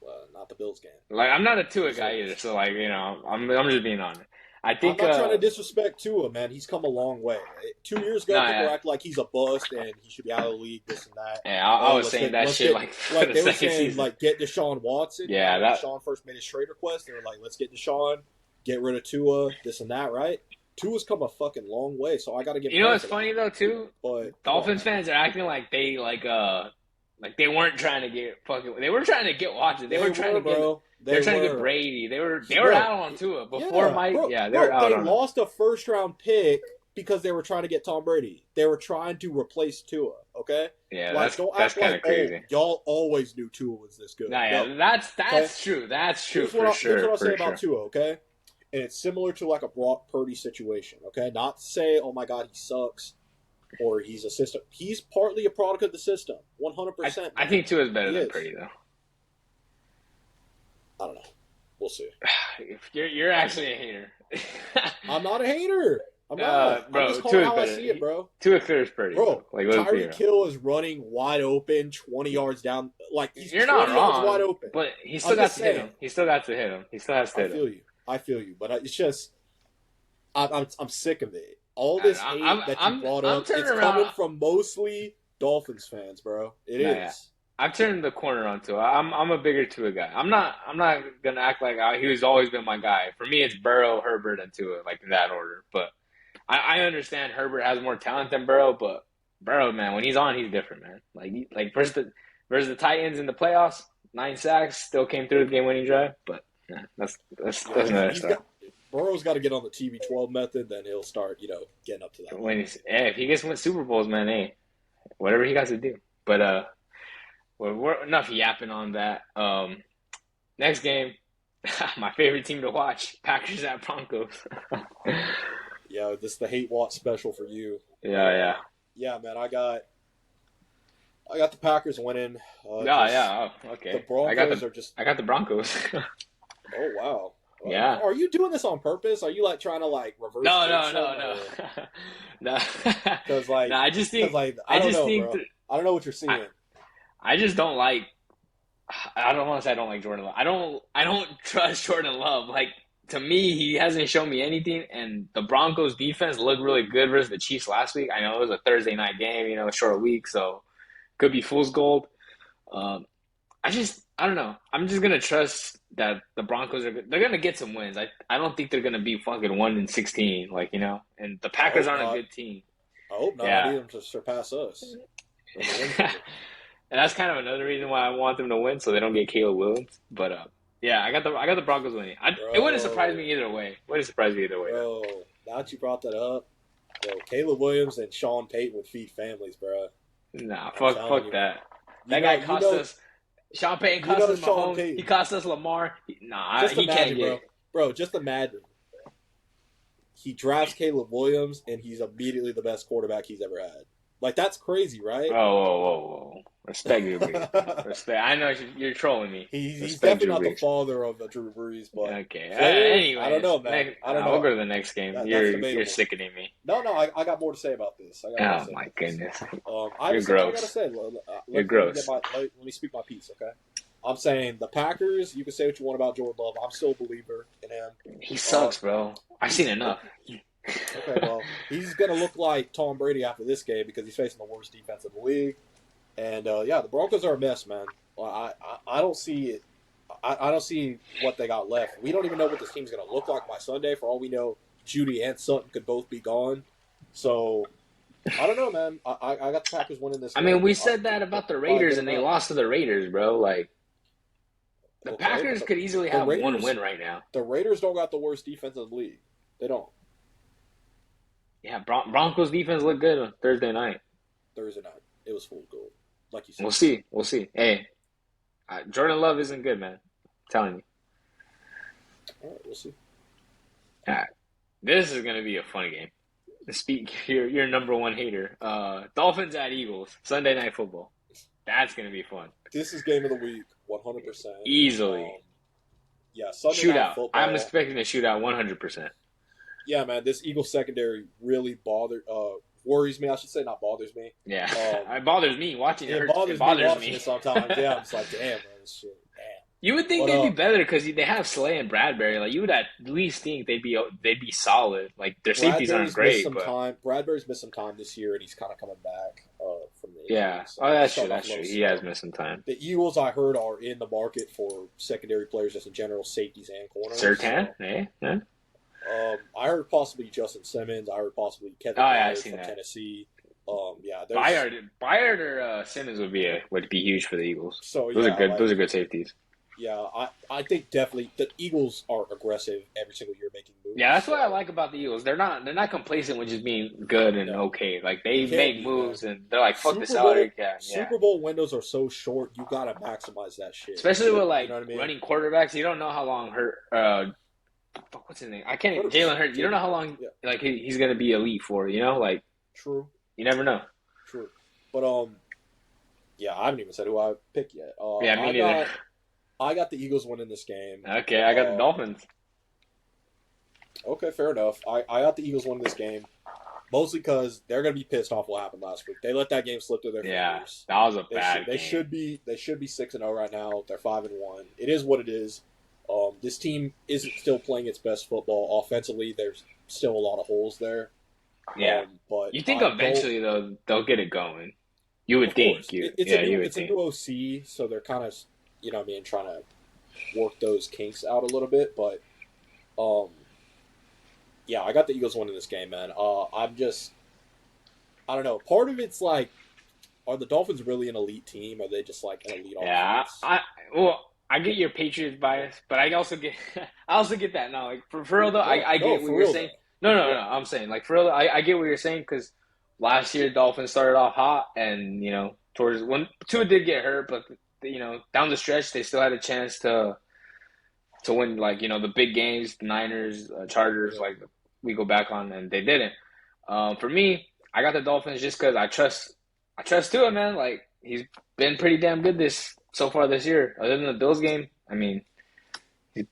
Well, not the Bills game. Like, I'm not a Tua guy either, so, like, I'm just being honest. I'm not trying to disrespect Tua, man. He's come a long way. 2 years ago, people act like he's a bust and he should be out of the league, this and that. Yeah, I was saying that shit like they were saying, season. Like, get Deshaun Watson. Yeah, Deshaun first made his trade request. They were like, let's get Deshaun, get rid of Tua, this and that, right? Tua's come a fucking long way, so I got to give. You know what's funny though, too? But Dolphins fans are acting like they like they weren't trying to get fucking. They were trying to get Watson. They were trying to get. They're trying to get Brady. They were out on Tua before Mike. Bro, they were out. They lost a first round pick because they were trying to get Tom Brady. They were trying to replace Tua. Okay. Yeah, like, that's kind of crazy. Y'all always knew Tua was this good. That's okay? True. That's true for sure. Here's what I'll say about Tua. Okay, and it's similar to like a Brock Purdy situation. Okay, not to say, oh my God, he sucks, or he's a system. He's partly a product of the system. 100%. I think Tua is better than Purdy though. I don't know. We'll see. You're actually a hater. I'm not a hater. I'm not. Bro, I'm just calling how I see it, bro. Tua clears Purdy. Bro, like, Tyreek Hill is running wide open 20 yards down. Like, you're not wrong. Wide open. But he still got to hit him. He still got to hit him. He still has to hit him. I feel you. But it's just, I'm sick of it. All this hate that you brought up, it's coming from mostly Dolphins fans, bro. It is. I've turned the corner on Tua. I'm a bigger Tua guy. I'm not gonna act like he's always been my guy. For me, it's Burrow, Herbert, and Tua, like in that order. But I understand Herbert has more talent than Burrow, but Burrow, man, when he's on, he's different, man. Like versus the Titans in the playoffs, 9 sacks, still came through the game-winning drive. But yeah, that's another story. Burrow's got to get on the TB12 method, then he'll start, getting up to that. If he gets to win Super Bowls, man, hey, whatever he got to do. But we're enough yapping on that. Next game, my favorite team to watch, Packers at Broncos. Yeah, this is the hate watch special for you. Yeah. Yeah, man, I got the Packers winning. Okay. The Broncos are just. I got the Broncos. Oh wow. Yeah. Are you doing this on purpose? Are you trying to reverse? No. No. Because I just think. I don't know, I don't know what you're seeing. I just don't like. I don't want to say I don't like Jordan Love. I don't trust Jordan Love. Like, to me, he hasn't shown me anything. And the Broncos defense looked really good versus the Chiefs last week. I know it was a Thursday night game, a short week, so could be fool's gold. I don't know. I'm just gonna trust that the Broncos they're gonna get some wins. I don't think they're gonna be fucking 1-16, And the Packers aren't a good team. I hope not. I need them to surpass us. And that's kind of another reason why I want them to win, so they don't get Caleb Williams. But I got the Broncos winning. It wouldn't surprise me either way. Bro, now that you brought that up, Caleb Williams and Sean Payton would feed families, bro. Nah, fuck that. That guy cost us. Sean Payton cost us Mahomes. He cost us Lamar. He can't get. Bro, just imagine. He drafts Caleb Williams, and he's immediately the best quarterback he's ever had. That's crazy, right? Whoa. Respect Drew Brees. Respect. I know you're trolling me. He's definitely not the father of Drew Brees, but okay. Anyways, I don't know, man. I don't know. We'll go to the next game. You're sickening me. No, I got more to say about this. My goodness. You're gross. I gotta say, you're gross. Let me speak my piece, okay? I'm saying the Packers. You can say what you want about Jordan Love. I'm still a believer in him. He sucks, bro. I've seen enough. Okay, well, he's going to look like Tom Brady after this game because he's facing the worst defense in the league. And, the Broncos are a mess, man. I don't see it. I don't see what they got left. We don't even know what this team's going to look like by Sunday. For all we know, Judy and Sutton could both be gone. So, I don't know, man. I got the Packers winning this game. I mean, we said that about the Raiders, and they lost to the Raiders, bro. The Packers could easily have one win right now. The Raiders don't got the worst defense in the league. They don't. Yeah, Broncos defense looked good on Thursday night. It was full goal, like you said. We'll see. Hey, Jordan Love isn't good, man. I'm telling you. All right, we'll see. All right, this is gonna be a fun game. Speak your number one hater. Dolphins at Eagles, Sunday Night Football. That's gonna be fun. This is game of the week, 100%. Easily. Sunday Night Football. I'm expecting a shootout, 100%. Yeah, man, this Eagles secondary really worries me. I should say not bothers me. Yeah, it bothers me watching it. It bothers me sometimes. Yeah, I'm just like, damn, man, this shit. Damn. You would think they'd be better because they have Slay and Bradbury. You would at least think they'd be solid. Their safeties aren't great. Bradbury's missed some time this year, and he's kind of coming back from the injury. Yeah, that's true. That's true. He has missed some time. The Eagles, I heard, are in the market for secondary players, just in general, safeties and corners. Sertan, yeah. I heard possibly Justin Simmons. I heard possibly Kevin Byard from Tennessee. Byard or Simmons would be huge for the Eagles. So those are good. Those are good safeties. Yeah, I think definitely the Eagles are aggressive every single year making moves. Yeah, that's what I like about the Eagles. They're not complacent with just being good and okay. They make moves and they're like, fuck the salary cap. Super Bowl windows are so short. You gotta maximize that shit. Especially with running quarterbacks. You don't know how long what's his name? I can't even. Jalen Hurts. You don't know how long he's gonna be elite for. True. You never know. True. But I haven't even said who I picked yet. Me neither. I got the Eagles winning this game. Okay, I got the Dolphins. Okay, fair enough. I got the Eagles winning this game, mostly because they're gonna be pissed off what happened last week. They let that game slip through their fingers. That was a bad game. They should be 6-0 right now. They're 5-1. It is what it is. This team isn't still playing its best football. Offensively, there's still a lot of holes there. Yeah, but you think eventually they'll get it going. You would Of think. course, it's a new OC, so they're kind of, trying to work those kinks out a little bit. But, yeah, I got the Eagles winning this game, man. I don't know. Part of it's like, are the Dolphins really an elite team? Are they just like an elite offense? I get your Patriots bias, but I also get that now. Like for real though, I get what you're saying. No, I'm saying like for real, I get what you're saying because last year Dolphins started off hot, and towards when Tua did get hurt, but down the stretch they still had a chance to win the big games, the Niners, Chargers. Like we go back on, and they didn't. For me, I got the Dolphins just because I trust Tua, man. Like he's been pretty damn good so far this year. Other than the Bills game, I mean, he's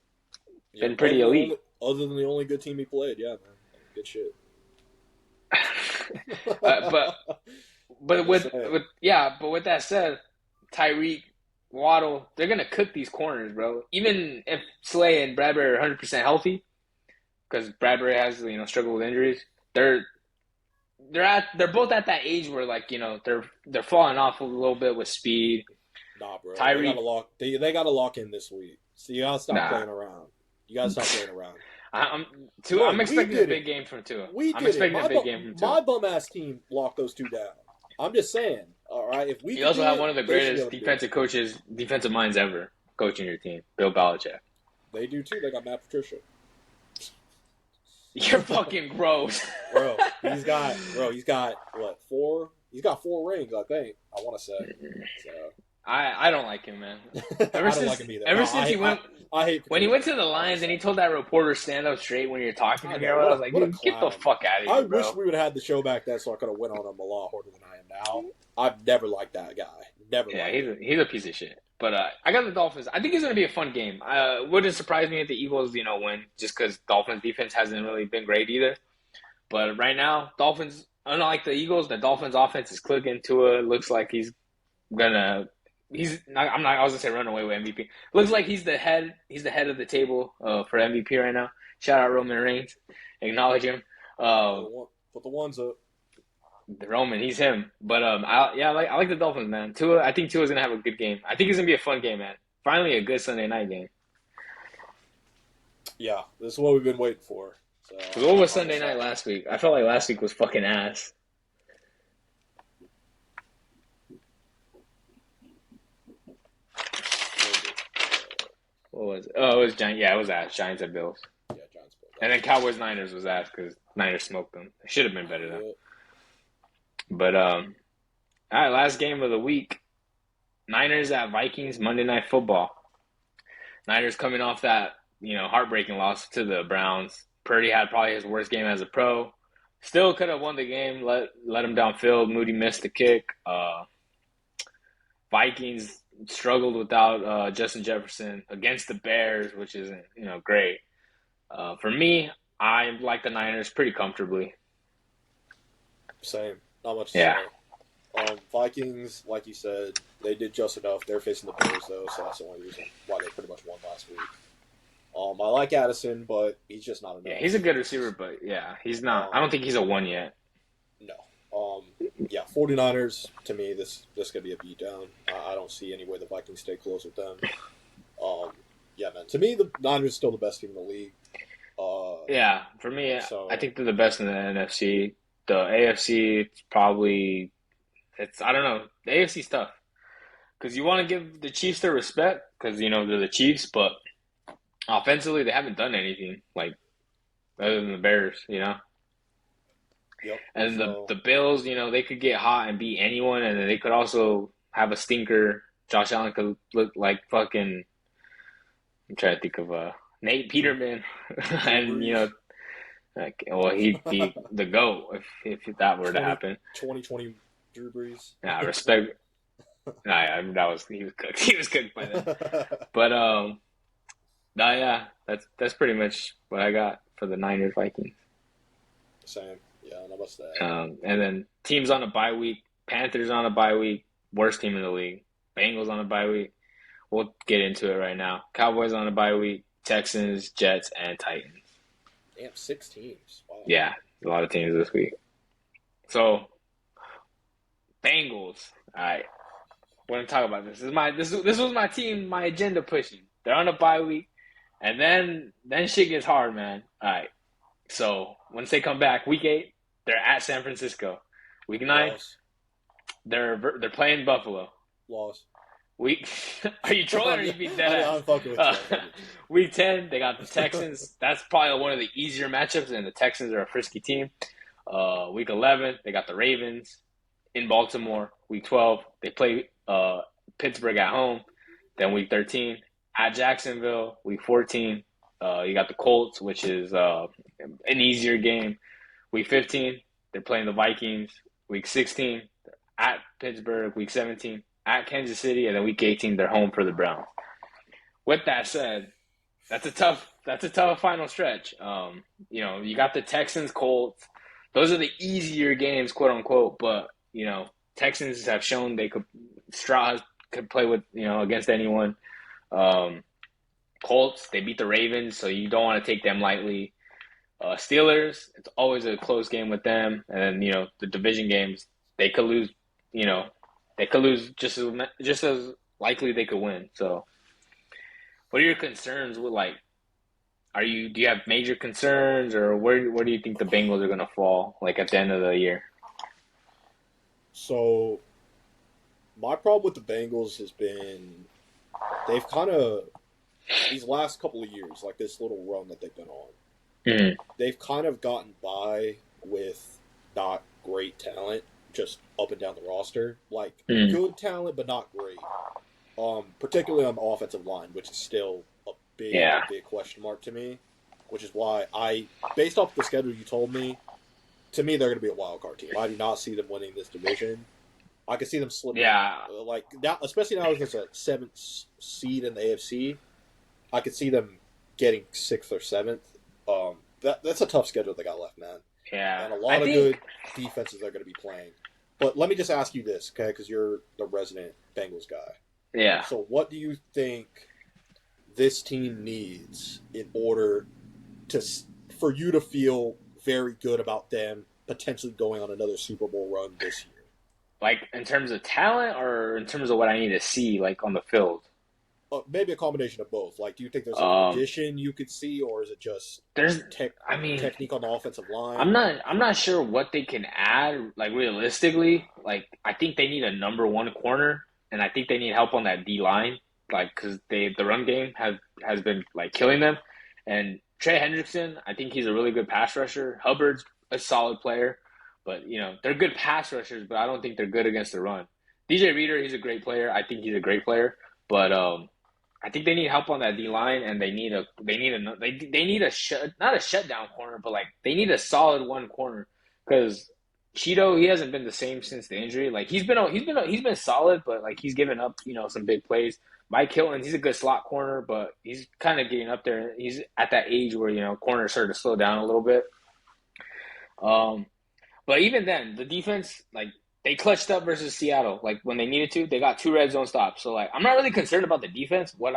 been pretty elite. Other than the only good team he played, yeah, man, good shit. But with that said, Tyreek, Waddle, they're gonna cook these corners, bro. Even if Slay and Bradbury are 100% healthy, because Bradbury has struggled with injuries, they're both at that age where they're falling off a little bit with speed. Nah, bro. Tyreek, they gotta lock in this week. So you gotta stop playing around. I'm expecting a big game from Tua. My bum ass team locked those two down. I'm just saying. All right, if we you also have one of the greatest defensive minds ever coaching your team, Bill Belichick. They do too. They got Matt Patricia. You're fucking gross. Bro, he's got what, 4? He's got 4 rings, I think. I want to say. So. I don't like him, man. I don't like him either. When he went to the Lions and he told that reporter stand up straight when you're talking to me, I was like, dude, get the fuck out of here. I wish we would have had the show back then so I could have went on him a lot harder than I am now. I've never liked that guy. Never. Yeah, he's a piece of shit. But I got the Dolphins. I think it's going to be a fun game. Wouldn't surprise me if the Eagles, win, just because Dolphins defense hasn't really been great either. But right now, Dolphins, unlike the Eagles, the Dolphins offense is clicking. Tua looks like he's gonna. I was gonna say run away with MVP. Looks like he's the head of the table for MVP right now. Shout out Roman Reigns, acknowledge him. Put the ones up. The Roman, he's him. But I like the Dolphins, man. I think Tua's gonna have a good game. I think it's gonna be a fun game, man. Finally, a good Sunday night game. Yeah, this is what we've been waiting for. So, what was Sunday night last week? I felt like last week was fucking ass. What was it? Oh, it was Giants. Yeah, it was ass. Giants and Bills. Yeah, Giants. Bills. And then Cowboys-Niners was ass because Niners smoked them. It should have been better though. But all right, last game of the week. Niners at Vikings Monday Night Football. Niners coming off that heartbreaking loss to the Browns. Purdy had probably his worst game as a pro. Still could have won the game. Let him downfield. Moody missed the kick. Vikings struggled without Justin Jefferson against the Bears, which isn't great. For me, I like the Niners pretty comfortably. Same. Not much to say. Vikings, like you said, they did just enough. They're facing the Bears, though, so that's the only reason why they pretty much won last week. I like Addison, but he's just not enough. Yeah, he's a good receiver, but yeah, he's not. I don't think he's a 1 yet. No. 49ers, to me, this could be a beatdown. I don't see any way the Vikings stay close with them. Yeah, man. To me, the Niners are still the best team in the league. Yeah, for me, I think they're the best in the NFC. The AFC, I don't know. The AFC's tough. Because you want to give the Chiefs their respect, because, they're the Chiefs, but offensively, they haven't done anything, other than the Bears, Yep. And the Bills, they could get hot and beat anyone, and then they could also have a stinker. Josh Allen could look like fucking, I'm trying to think of Nate Peterman, and he'd be the GOAT if that were to happen. 2020 Drew Brees. Yeah, respect. He was cooked. He was cooked by then. But that's pretty much what I got for the Niners Vikings. Same. Yeah, not much that. And then teams on a bye week. Panthers on a bye week. Worst team in the league. Bengals on a bye week. We'll get into it right now. Cowboys on a bye week. Texans, Jets, and Titans. Damn, 6 teams. Wow. Yeah, a lot of teams this week. So, Bengals All right. We're gonna talk about this. This was my team, my agenda pushing. They're on a bye week, and then shit gets hard, man. All right. So once they come back, week 8, they're at San Francisco. Week 9, Loss. they're playing Buffalo. Loss. Week Are you trolling or are you being dead ass? I'm fucking with you. Week 10, they got the Texans. That's probably one of the easier matchups, and the Texans are a frisky team. Week 11, they got the Ravens in Baltimore. Week 12, they play Pittsburgh at home. Then week 13, at Jacksonville. Week 14, you got the Colts, which is an easier game. Week 15, they're playing the Vikings. Week 16, at Pittsburgh. Week 17, at Kansas City. And then week 18, they're home for the Browns. With that said, that's a tough final stretch. You got the Texans, Colts. Those are the easier games, quote unquote. But Texans have shown they could play with against anyone. Colts, they beat the Ravens, so you don't want to take them lightly. Steelers, it's always a close game with them, and then the division games they could lose. They could lose just as likely they could win. So, what are your concerns with do you have major concerns, or where do you think the Bengals are going to fall at the end of the year? So, my problem with the Bengals has been they've kind of these last couple of years, this little run that they've been on, they've kind of gotten by with not great talent, just up and down the roster. Good talent, but not great. Particularly on the offensive line, which is still a big question mark to me. Which is why based off the schedule you told me, to me they're going to be a wild card team. I do not see them winning this division. I can see them slipping. Yeah. Now, especially now as a 7th seed in the AFC, I could see them getting 6th or 7th. That's a tough schedule they got left, man. Yeah. And a lot of good defenses they're going to be playing. But let me just ask you this, okay? Because you're the resident Bengals guy. Yeah. So what do you think this team needs in order for you to feel very good about them potentially going on another Super Bowl run this year? In terms of talent, or in terms of what I need to see, on the field? Maybe a combination of both. Do you think there's an addition you could see, or is it just technique on the offensive line? I'm not sure what they can add. Realistically, I think they need a number 1 corner, and I think they need help on that D line, because the run game has been killing them. And Trey Hendrickson, I think he's a really good pass rusher. Hubbard's a solid player. But, they're good pass rushers, but I don't think they're good against the run. DJ Reader, he's a great player. I think he's a great player. But I think they need help on that D-line, and they need not a shutdown corner, but they need a solid 1 corner. Because Cheeto, he hasn't been the same since the injury. He's been solid, but he's given up, some big plays. Mike Hilton, he's a good slot corner, but he's kind of getting up there. He's at that age where, corners start to slow down a little bit. But even then, the defense, they clutched up versus Seattle. When they needed to, they got 2 red zone stops. So, I'm not really concerned about the defense. What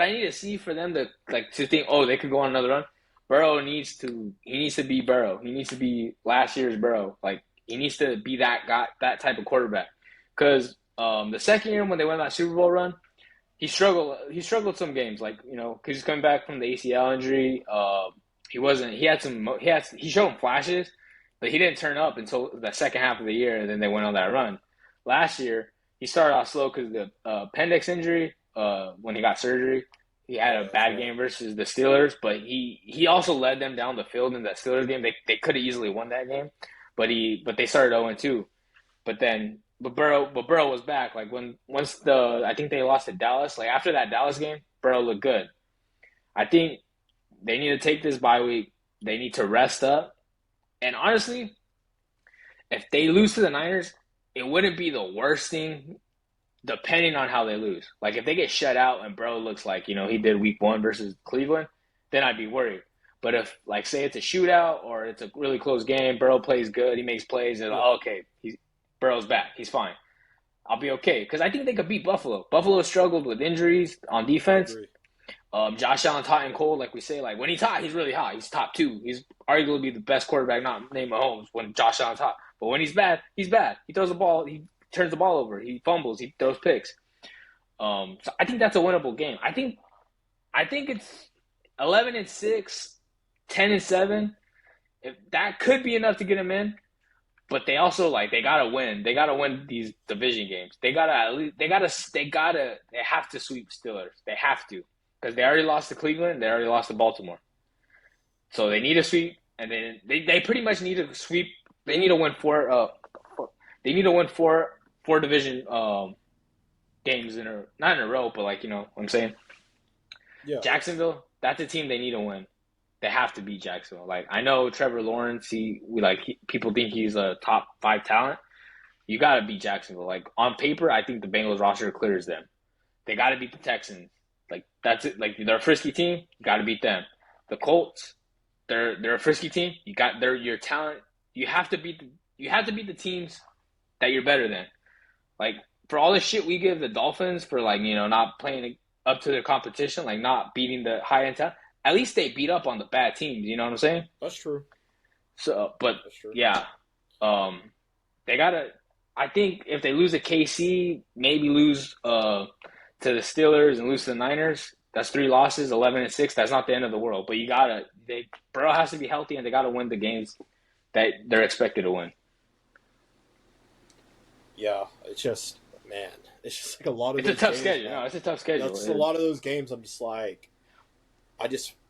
I need to see for them to think, they could go on another run. Burrow needs to be Burrow. He needs to be last year's Burrow. He needs to be that type of quarterback. Because the second year when they went on that Super Bowl run, he struggled some games. Because he's coming back from the ACL injury. He showed flashes. But he didn't turn up until the second half of the year, and then they went on that run. Last year, he started off slow because of the appendix injury when he got surgery. He had a bad game versus the Steelers, but he also led them down the field in that Steelers game. They could have easily won that game, but they started 0-2. But Burrow was back. I think they lost to Dallas. After that Dallas game, Burrow looked good. I think they need to take this bye week. They need to rest up. And honestly, if they lose to the Niners, it wouldn't be the worst thing depending on how they lose. If they get shut out and Burrow looks he did week 1 versus Cleveland, then I'd be worried. But if, say it's a shootout or it's a really close game, Burrow plays good, he makes plays, and okay, Burrow's back, he's fine. I'll be okay. Because I think they could beat Buffalo. Buffalo struggled with injuries on defense. Josh Allen's hot and cold, we say. When he's hot, he's really hot. He's top 2. He's arguably the best quarterback, not named Mahomes, when Josh Allen's hot. But when he's bad, he's bad. He throws the ball. He turns the ball over. He fumbles. He throws picks. So I think that's a winnable game. I think it's 11-6, 10-7. If that could be enough to get them in, but they also they gotta win. They gotta win these division games. They have to sweep Steelers. They have to, because they already lost to Cleveland. They already lost to Baltimore. So they need to sweep, and then they pretty much need to sweep. They need to win four. They need to win four division games not in a row, but what I'm saying. Yeah. Jacksonville, that's a team they need to win. They have to beat Jacksonville. I know Trevor Lawrence. People think he's a top 5 talent. You got to beat Jacksonville. On paper, I think the Bengals roster clears them. They got to beat the Texans. That's it. They're a frisky team. You got to beat them. The Colts, they're a frisky team. They're your talent. You have to beat the teams that you're better than. For all the shit we give the Dolphins for not playing up to their competition, not beating the high end talent. At least they beat up on the bad teams. You know what I'm saying? That's true. So, but yeah, they gotta. I think if they lose to KC, maybe lose to the Steelers and lose to the Niners, that's 3 losses, 11-6. That's not the end of the world. But Burrow has to be healthy, and they gotta win the games that they're expected to win. Yeah, it's just a lot of. It's a tough schedule. No, it's a tough schedule. That's a lot of those games. I'm just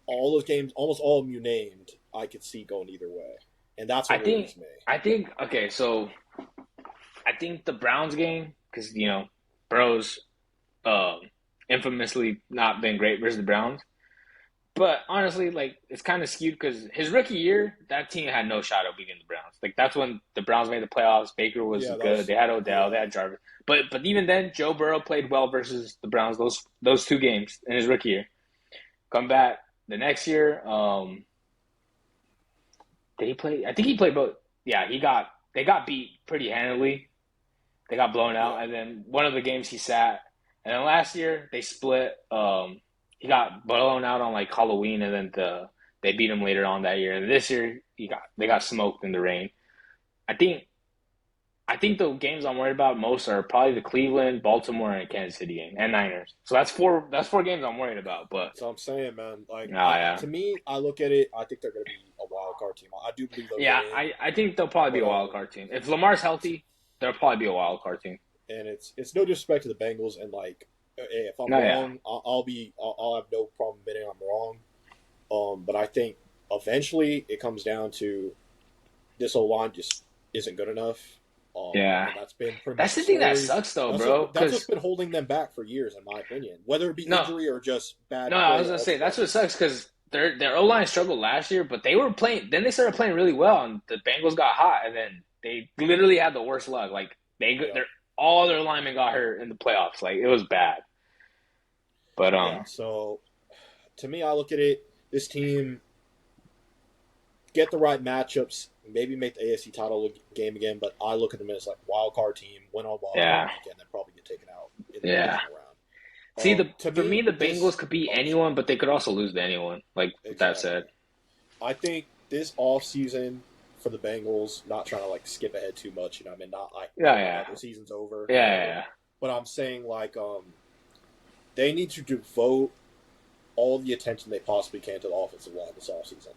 all those games, almost all of them you named, I could see going either way, and that's what worries me. I think okay, so I think the Browns game, because Burrow's infamously not been great versus the Browns, but honestly, it's kind of skewed because his rookie year, that team had no shot at beating the Browns. That's when the Browns made the playoffs. Baker was good. They had Odell. They had Jarvis. But even then, Joe Burrow played well versus the Browns. Those 2 games in his rookie year. Come back the next year. Did he play? I think he played both. Yeah, they got beat pretty handily. They got blown out, and then one of the games he sat. And then last year they split. He got blown out on Halloween, and then they beat him later on that year. And this year they got smoked in the rain. I think the games I'm worried about most are probably the Cleveland, Baltimore, and Kansas City game, and Niners. So that's 4 games I'm worried about. But so I'm saying, man, to me, I look at it. I think they're going to be a wild card team. I do believe they'll. Yeah, I think they'll probably be a wild card team. If Lamar's healthy, they'll probably be a wild card team. And it's no disrespect to the Bengals, and if I'm wrong, I'll have no problem admitting I'm wrong. But I think eventually it comes down to this O-line just isn't good enough. That's been pretty that's the thing that sucks, though, bro. That's what's been holding them back for years, in my opinion. Whether it be injury or just bad. No, I was gonna say that's what sucks because their O line struggled last year, but they were playing. Then they started playing really well, and the Bengals got hot, and then they literally had the worst luck. All their linemen got hurt in the playoffs. It was bad. But so to me, I look at it. This team get the right matchups. Maybe make the AFC title game again, but I look at them as wild card team, win on wild card again, then probably get taken out in the division round. See, for me, the Bengals could beat anyone, but they could also lose to anyone. Exactly. That said, I think this offseason for the Bengals, not trying to skip ahead too much, you know what I mean? Not the season's over. Yeah. But I'm saying they need to devote all the attention they possibly can to the offensive line this offseason.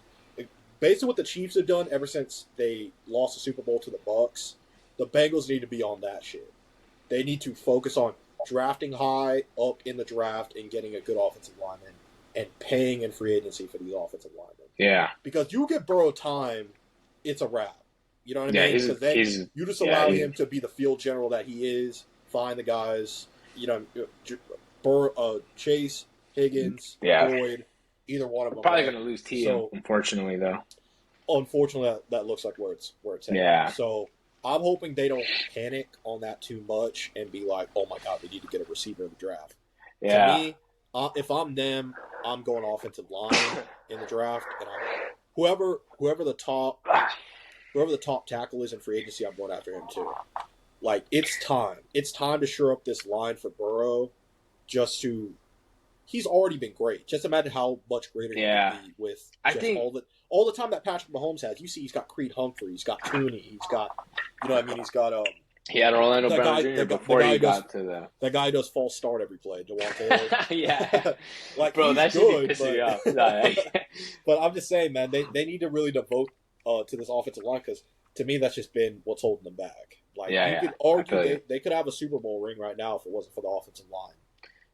Based on what the Chiefs have done ever since they lost the Super Bowl to the Bucs, the Bengals need to be on that shit. They need to focus on drafting high up in the draft and getting a good offensive lineman and paying in free agency for these offensive linemen. Yeah. Because you get Burrow time, it's a wrap. You know what I mean? Because then you just allow him to be the field general that he is, find the guys, Chase, Higgins, Boyd, either one of them. Probably going to lose T, unfortunately, though. Unfortunately, that looks like where it's headed. Yeah. So I'm hoping they don't panic on that too much and be like, oh my God, we need to get a receiver in the draft. Yeah. To me, if I'm them, I'm going offensive line in the draft, and whoever the top tackle is in free agency, I'm going after him too. It's time. It's time to shore up this line for Burrow. He's already been great. Just imagine how much greater he can be with all the time that Patrick Mahomes has. You see, he's got Creed Humphrey, he's got Cooney, he's got, He's got He had Orlando Brown Jr. before he got to the. That guy does false start every play. Jawan Taylor. Yeah, like bro, he's that should good, be pissing me off. But I'm just saying, man, they need to really devote to this offensive line because to me that's just been what's holding them back. Like you could argue they could have a Super Bowl ring right now if it wasn't for the offensive line.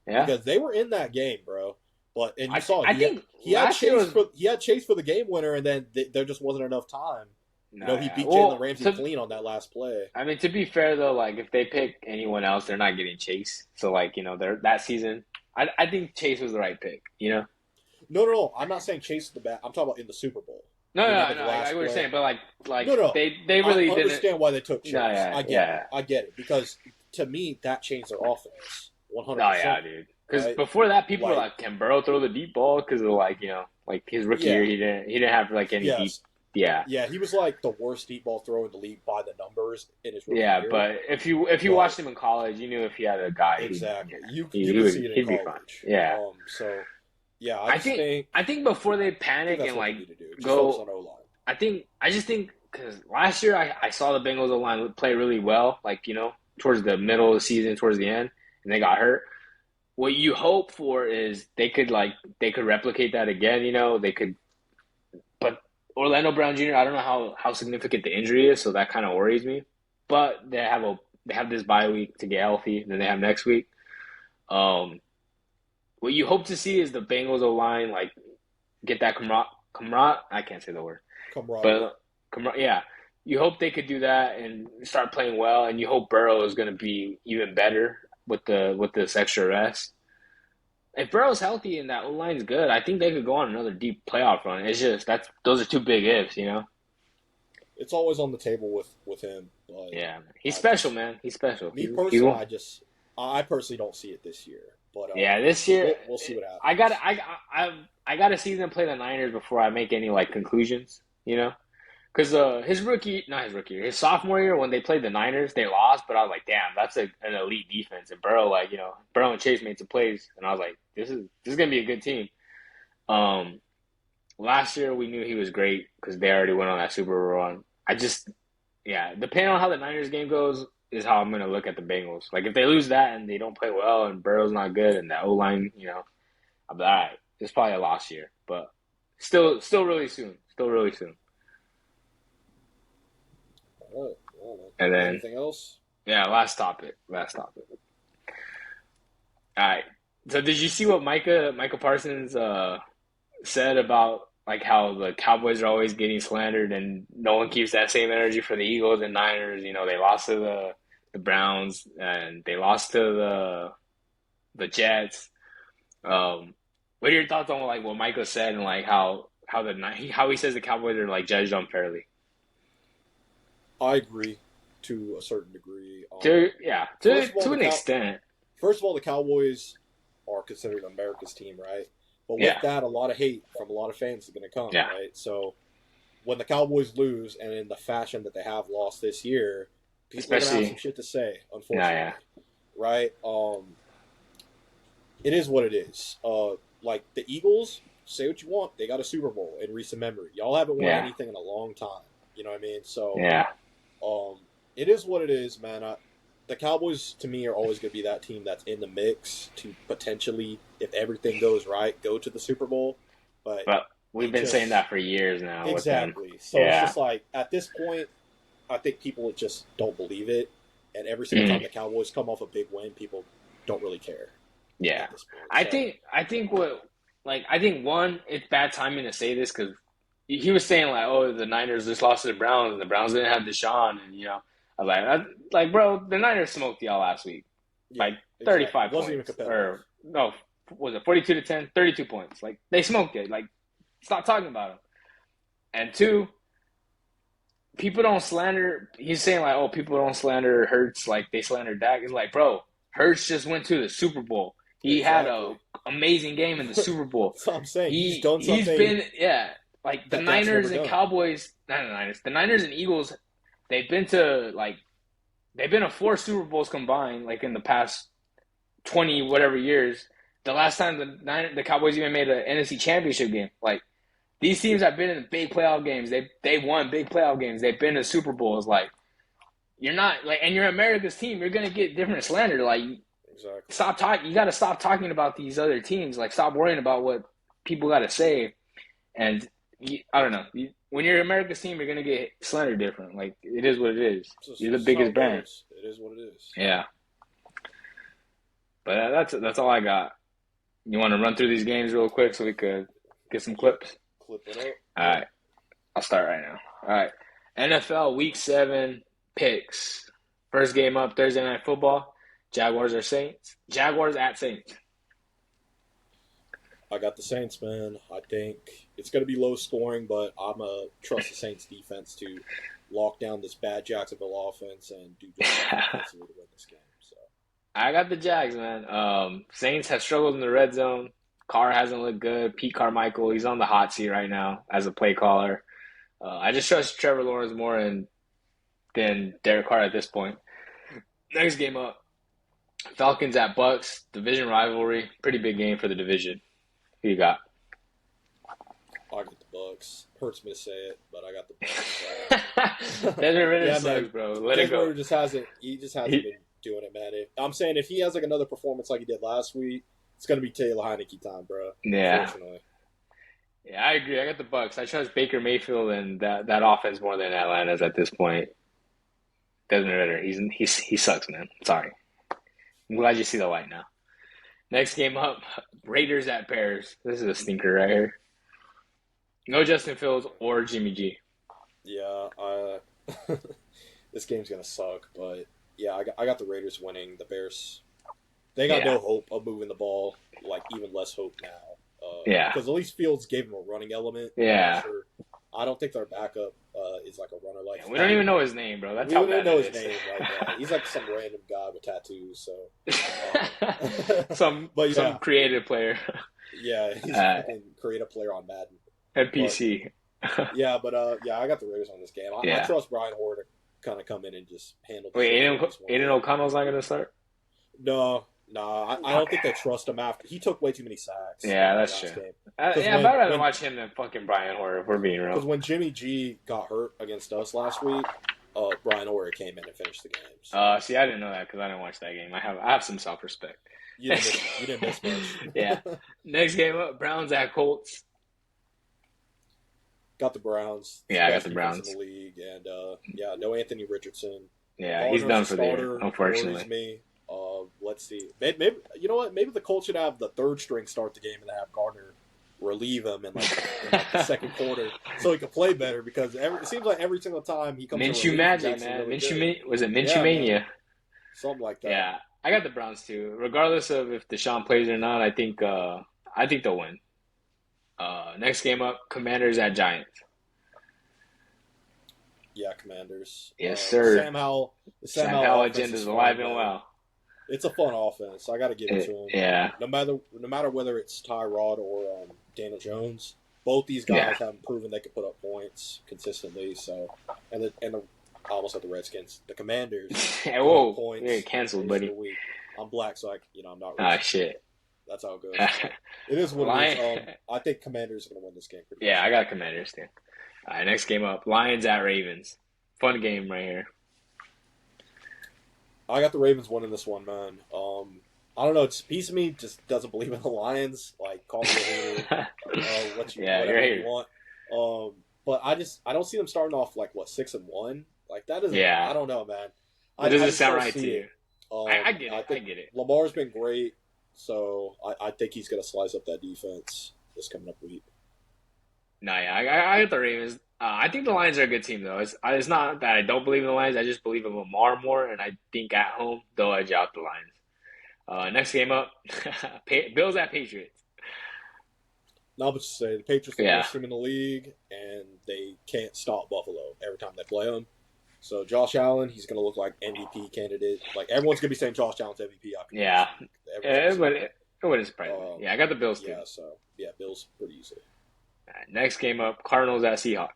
Yeah, because they were in that game, bro. But and you saw I think he had Chase for the game winner, and then there just wasn't enough time. He beat Jalen Ramsey clean on that last play. I mean, to be fair though, like if they pick anyone else, they're not getting Chase. So like they're that season. I think Chase was the right pick. No. I'm not saying Chase is the bad. I'm talking about in the Super Bowl. No. I get what you're saying, but like no. They really didn't understand why they took Chase. I get it because to me that changed their offense 100%. Oh yeah, dude. Because before that, people were like, "Can Burrow throw the deep ball?" Because of like his rookie year, he didn't have like any deep. Yeah, he was like the worst deep ball thrower in the league by the numbers in his rookie year. But if you watched him in college, you knew if he had a guy, exactly, you could see it in college. Yeah. I think before they panic and like go, I just think because last year I saw the Bengals O-line play really well, like towards the middle of the season, towards the end, and they got hurt. What you hope for is they could replicate that again. They could, but Orlando Brown Jr. I don't know how significant the injury is, so that kind of worries me. But they have this bye week to get healthy, and then they have next week. What you hope to see is the Bengals O-line like get that camaraderie. I can't say the word. Yeah. You hope they could do that and start playing well, and you hope Burrow is going to be even better with this extra rest. If Burrow's healthy and that O-line is good, I think they could go on another deep playoff run. It's just those are two big ifs, It's always on the table with him. But yeah, he's special, man. He's special. Me personally, I personally don't see it this year. But this year we'll see what happens. I got to see them play the Niners before I make any like conclusions, Because his sophomore year when they played the Niners, they lost. But I was like, damn, that's an elite defense. And Burrow, Burrow and Chase made some plays, and I was like, this is gonna be a good team. Last year we knew he was great because they already went on that Super Bowl run. Depending on how the Niners game goes, is how I'm gonna look at the Bengals. Like if they lose that and they don't play well and Burrow's not good and that O-line, I'm like, all right, it's probably a lost year, but still really soon. Still really soon. And then anything else? Yeah, last topic. All right. So did you see what Micah Parsons said about like how the Cowboys are always getting slandered and no one keeps that same energy for the Eagles and Niners? They lost to the Browns and they lost to the Jets. What are your thoughts on like what Micah said and like how he says the Cowboys are like judged unfairly? I agree to a certain degree. To an extent. First of all, the Cowboys are considered America's team, right? But with that, a lot of hate from a lot of fans is going to come, right? So when the Cowboys lose, and in the fashion that they have lost this year, people are going to have some shit to say, unfortunately. Right? It is what it is. Like the Eagles, say what you want. They got a Super Bowl in recent memory. Y'all haven't won anything in a long time. You know what I mean? So it is what it is, man. The Cowboys, to me, are always going to be that team that's in the mix to potentially, if everything goes right, go to the Super Bowl. But we've been saying that for years now. Exactly. So it's just like, at this point, I think people just don't believe it. And every single time the Cowboys come off a big win, people don't really care. Yeah. I think one, it's bad timing to say this because he was saying like, oh, the Niners just lost to the Browns, and the Browns didn't have Deshaun, and I was like, bro, the Niners smoked y'all last week, 35 points, or no, was it 42-10, 32 points? Like they smoked it. Like stop talking about them. And two, people don't slander. He's saying like, oh, people don't slander Hurts like they slander Dak. It's like, bro, Hurts just went to the Super Bowl. He had an amazing game in the Super Bowl. That's what I'm saying. He's done something. He's been like the Niners and Cowboys, not the Niners. The Niners and Eagles, they've been to 4 Super Bowls combined, like in the past 20 whatever years. The last time the Cowboys even made an NFC Championship game. Like these teams have been in big playoff games. They won big playoff games. They've been to Super Bowls. Like you're not like, and you're America's team. You're gonna get different slander. Like, exactly. Stop talking. You got to stop talking about these other teams. Like, stop worrying about what people got to say. And I don't know. When you're America's team, you're gonna get slandered different. Like, it is what it is. You're the biggest brand. It is what it is. Yeah. But that's all I got. You want to run through these games real quick so we could get some clips? Clip it up. All right. I'll start right now. All right. NFL Week 7 picks. First game up, Thursday Night Football. Jaguars or Saints? Jaguars at Saints. I got the Saints, man. I think it's going to be low scoring, but I'm going to trust the Saints defense to lock down this bad Jacksonville offense and do just offensively to win this game. So I got the Jags, man. Saints have struggled in the red zone. Carr hasn't looked good. Pete Carmichael, he's on the hot seat right now as a play caller. I just trust Trevor Lawrence more than Derek Carr at this point. Next game up, Falcons at Bucks, division rivalry. Pretty big game for the division. Who you got? I got the Bucks. Hurts me to say it, but I got the Bucks. Desmond Ritter sucks, bro. Let it go. He just hasn't been doing it, man. I'm saying if he has like another performance like he did last week, it's gonna be Taylor Heineke time, bro. Yeah. Yeah, I agree. I got the Bucks. I trust Baker Mayfield and that offense more than Atlanta's at this point. Desmond Ritter, he sucks, man. Sorry. I'm glad you see the light now. Next game up, Raiders at Bears. This is a stinker right here. No Justin Fields or Jimmy G. Yeah, this game's gonna suck, but yeah, I got the Raiders winning. The Bears, they got no hope of moving the ball. Like even less hope now. Because at least Fields gave him a running element. Yeah. I don't think their backup is like a runner like we don't even know his name, bro. That's we how don't bad know it his is. name right now. He's like some random guy with tattoos. So some creative player. Yeah, he's a creative player on Madden. NPC. Yeah, but I got the Raiders on this game. I trust Brian Hoyer to kind of come in and just handle. Wait, Aiden O'Connell's not going to start? No, I don't think they trust him after he took way too many sacks. Yeah, that's true. I'd rather watch him than fucking Brian Hoyer, if we're being real. Because when Jimmy G got hurt against us last week, Brian Hoyer came in and finished the game. So. See, I didn't know that because I didn't watch that game. I have some self-respect. You didn't miss much. Yeah. Next game up, Browns at Colts. Got the Browns. Yeah, I got the Browns in the league, and no Anthony Richardson. Yeah, he's done for the year, unfortunately. Me. Let's see. Maybe you know what? Maybe the Colts should have the third string start the game and have Gardner relieve him in the second quarter so he can play better. Because it seems like every single time he comes. Minshew magic, man. Really was it Minshew mania? Something like that. Yeah, I got the Browns too. Regardless of if Deshaun plays or not, I think they'll win. Next game up, Commanders at Giants. Yeah, Commanders. Yes, sir. Sam Howell agenda is alive and well. It's a fun offense. I got to give it to him. Yeah. No matter whether it's Tyrod or Daniel Jones, both these guys have proven they can put up points consistently. So, and I almost had the Redskins. The Commanders. Whoa! Points. You're canceled, buddy. I'm black, so I'm not. Shit. That's how it goes. It is what it is. I think Commanders are going to win this game. I got Commanders too. All right, next game up, Lions at Ravens. Fun game right here. I got the Ravens winning this one, man. I don't know. It's a piece of me just doesn't believe in the Lions. Like, call me a hater. Whatever you want. But I don't see them starting off like 6-1. Like that is. Yeah. I don't know, man. It doesn't sound right to you. I get it. I get it. Lamar's been great, so I think he's going to slice up that defense this coming up week. No, yeah, I got the Ravens. I think the Lions are a good team, though. It's not that I don't believe in the Lions. I just believe in Lamar more, and I think at home they'll edge out the Lions. Next game up, Bills at Patriots. Not much to say. The Patriots are the best team in the league, and they can't stop Buffalo every time they play them. So Josh Allen, he's going to look like MVP candidate. Like everyone's going to be saying Josh Allen's MVP. It wouldn't surprise me. I got the Bills too. Bills pretty easily. Next game up, Cardinals at Seahawks.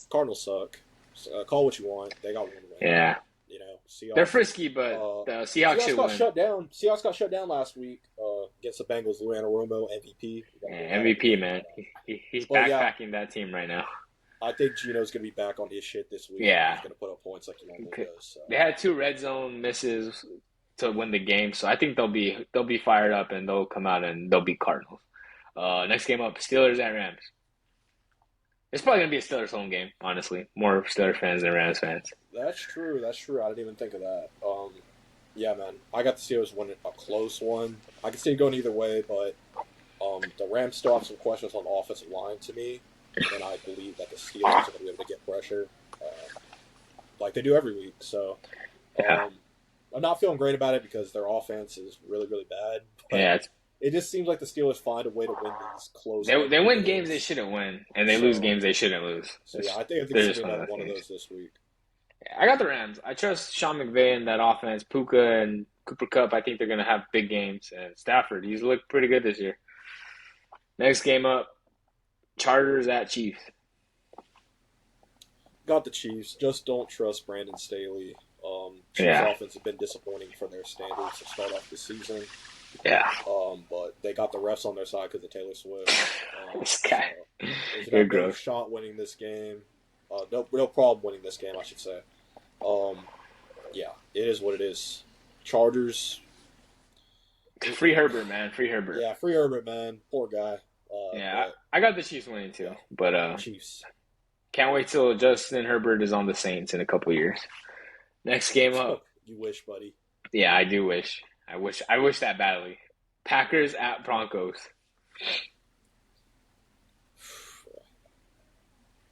Cardinals suck. Call what you want. They got one win. Yeah. Seahawks. They're frisky, but the Seahawks should win. Seahawks got shut down last week against the Bengals. Lou Anarumo, MVP. MVP, man. He's backpacking that team right now. I think Gino's going to be back on his shit this week. Yeah. He's going to put up points like he normally does. So. They had 2 red zone misses to win the game, so I think they'll be fired up and they'll come out and they'll beat Cardinals. Next game up, Steelers at Rams. It's probably going to be a Steelers home game, honestly. More Steelers fans than Rams fans. That's true. I didn't even think of that. Yeah, man. I got the Steelers winning a close one. I can see it going either way, but the Rams still have some questions on the offensive line to me, and I believe that the Steelers are going to be able to get pressure like they do every week. So I'm not feeling great about it because their offense is really, really bad. Yeah, it just seems like the Steelers find a way to win these close games. They win games they shouldn't win, and they lose games they shouldn't lose. So, yeah, I think it's going to be one of those this week. I got the Rams. I trust Sean McVay in that offense. Puka and Cooper Kupp, I think they're going to have big games. And Stafford, he's looked pretty good this year. Next game up, Chargers at Chiefs. Got the Chiefs. Just don't trust Brandon Staley. Chiefs offense has been disappointing for their standards to start off the season. Yeah. But they got the refs on their side because of Taylor Swift. This guy. So there's no shot winning this game. No problem winning this game, I should say. Yeah, it is what it is. Chargers. Free Herbert, man. Free Herbert. Yeah, free Herbert, man. Poor guy. I got the Chiefs winning too. But Chiefs. Can't wait till Justin Herbert is on the Saints in a couple years. Next game up. You wish, buddy. Yeah, I do wish. I wish that badly. Packers at Broncos.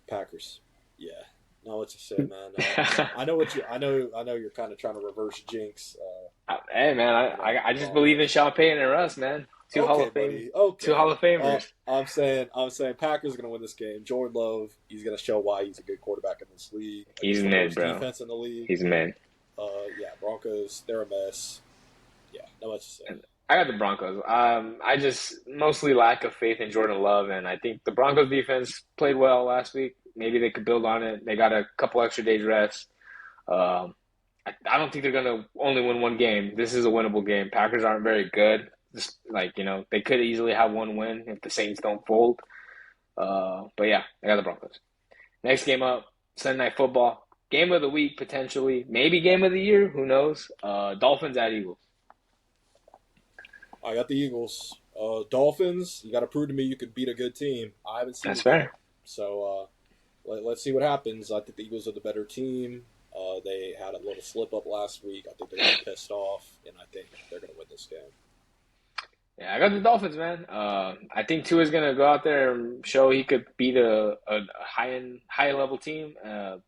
Packers. Yeah. No, what to say, man. I know you're kind of trying to reverse jinx. Hey, man, I just believe in Sean Payton and Russ, man. Two Hall of Famers. I'm saying Packers are going to win this game. Jordan Love, he's going to show why he's a good quarterback in this league. He's mid, bro. Defense in the league. He's mid. Yeah, Broncos, they're a mess. Yeah, no much to say. I got the Broncos. I just mostly lack of faith in Jordan Love, and I think the Broncos defense played well last week. Maybe they could build on it. They got a couple extra days rest. I don't think they're going to only win one game. This is a winnable game. Packers aren't very good. Just they could easily have one win if the Saints don't fold. But yeah, I got the Broncos. Next game up, Sunday Night Football. Game of the week, potentially. Maybe game of the year. Who knows? Dolphins at Eagles. I got the Eagles. Dolphins, you got to prove to me you could beat a good team. I haven't seen That's fair. So let's see what happens. I think the Eagles are the better team. They had a little slip-up last week. I think they're going to be pissed off, and I think they're going to win this game. Yeah, I got the Dolphins, man. I think Tua's going to go out there and show he could beat a high-level team.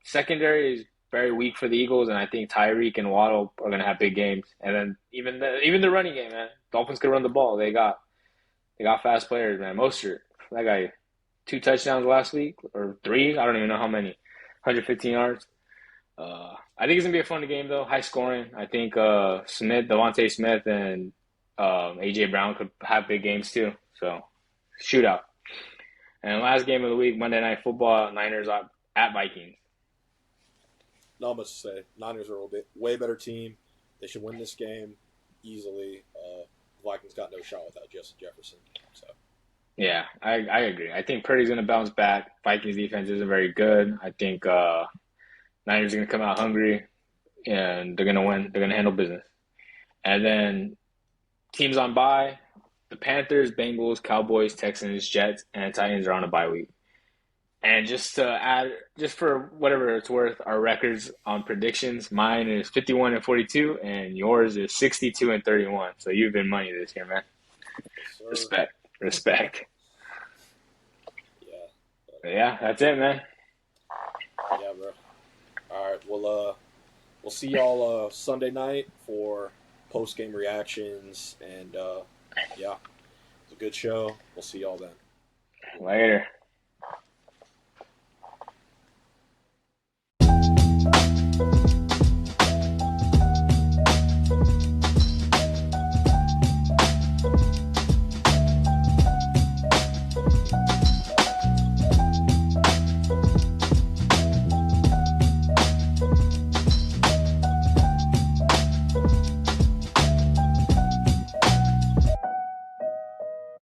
Secondary is very weak for the Eagles, and I think Tyreek and Waddle are going to have big games. And then even the running game, man. Dolphins could run the ball. They got fast players, man. Mostert, that guy, 2 touchdowns last week, or 3. I don't even know how many. 115 yards. I think it's going to be a fun game, though. High scoring. I think Devontae Smith and A.J. Brown could have big games, too. So, shootout. And last game of the week, Monday Night Football, Niners at Vikings. Not much to say. Niners are a way better team. They should win this game easily. Vikings got no shot without Justin Jefferson. So. Yeah, I agree. I think Purdy's going to bounce back. Vikings defense isn't very good. I think Niners are going to come out hungry, and they're going to win. They're going to handle business. And then teams on bye, the Panthers, Bengals, Cowboys, Texans, Jets, and Titans are on a bye week. And just to add, just for whatever it's worth, our records on predictions, mine is 51-42, and yours is 62-31. So you've been money this year, man. Respect. Yeah, that's it, man. Yeah, bro. All right, we'll see y'all Sunday night for post-game reactions, and yeah, it's a good show. We'll see y'all then. Later.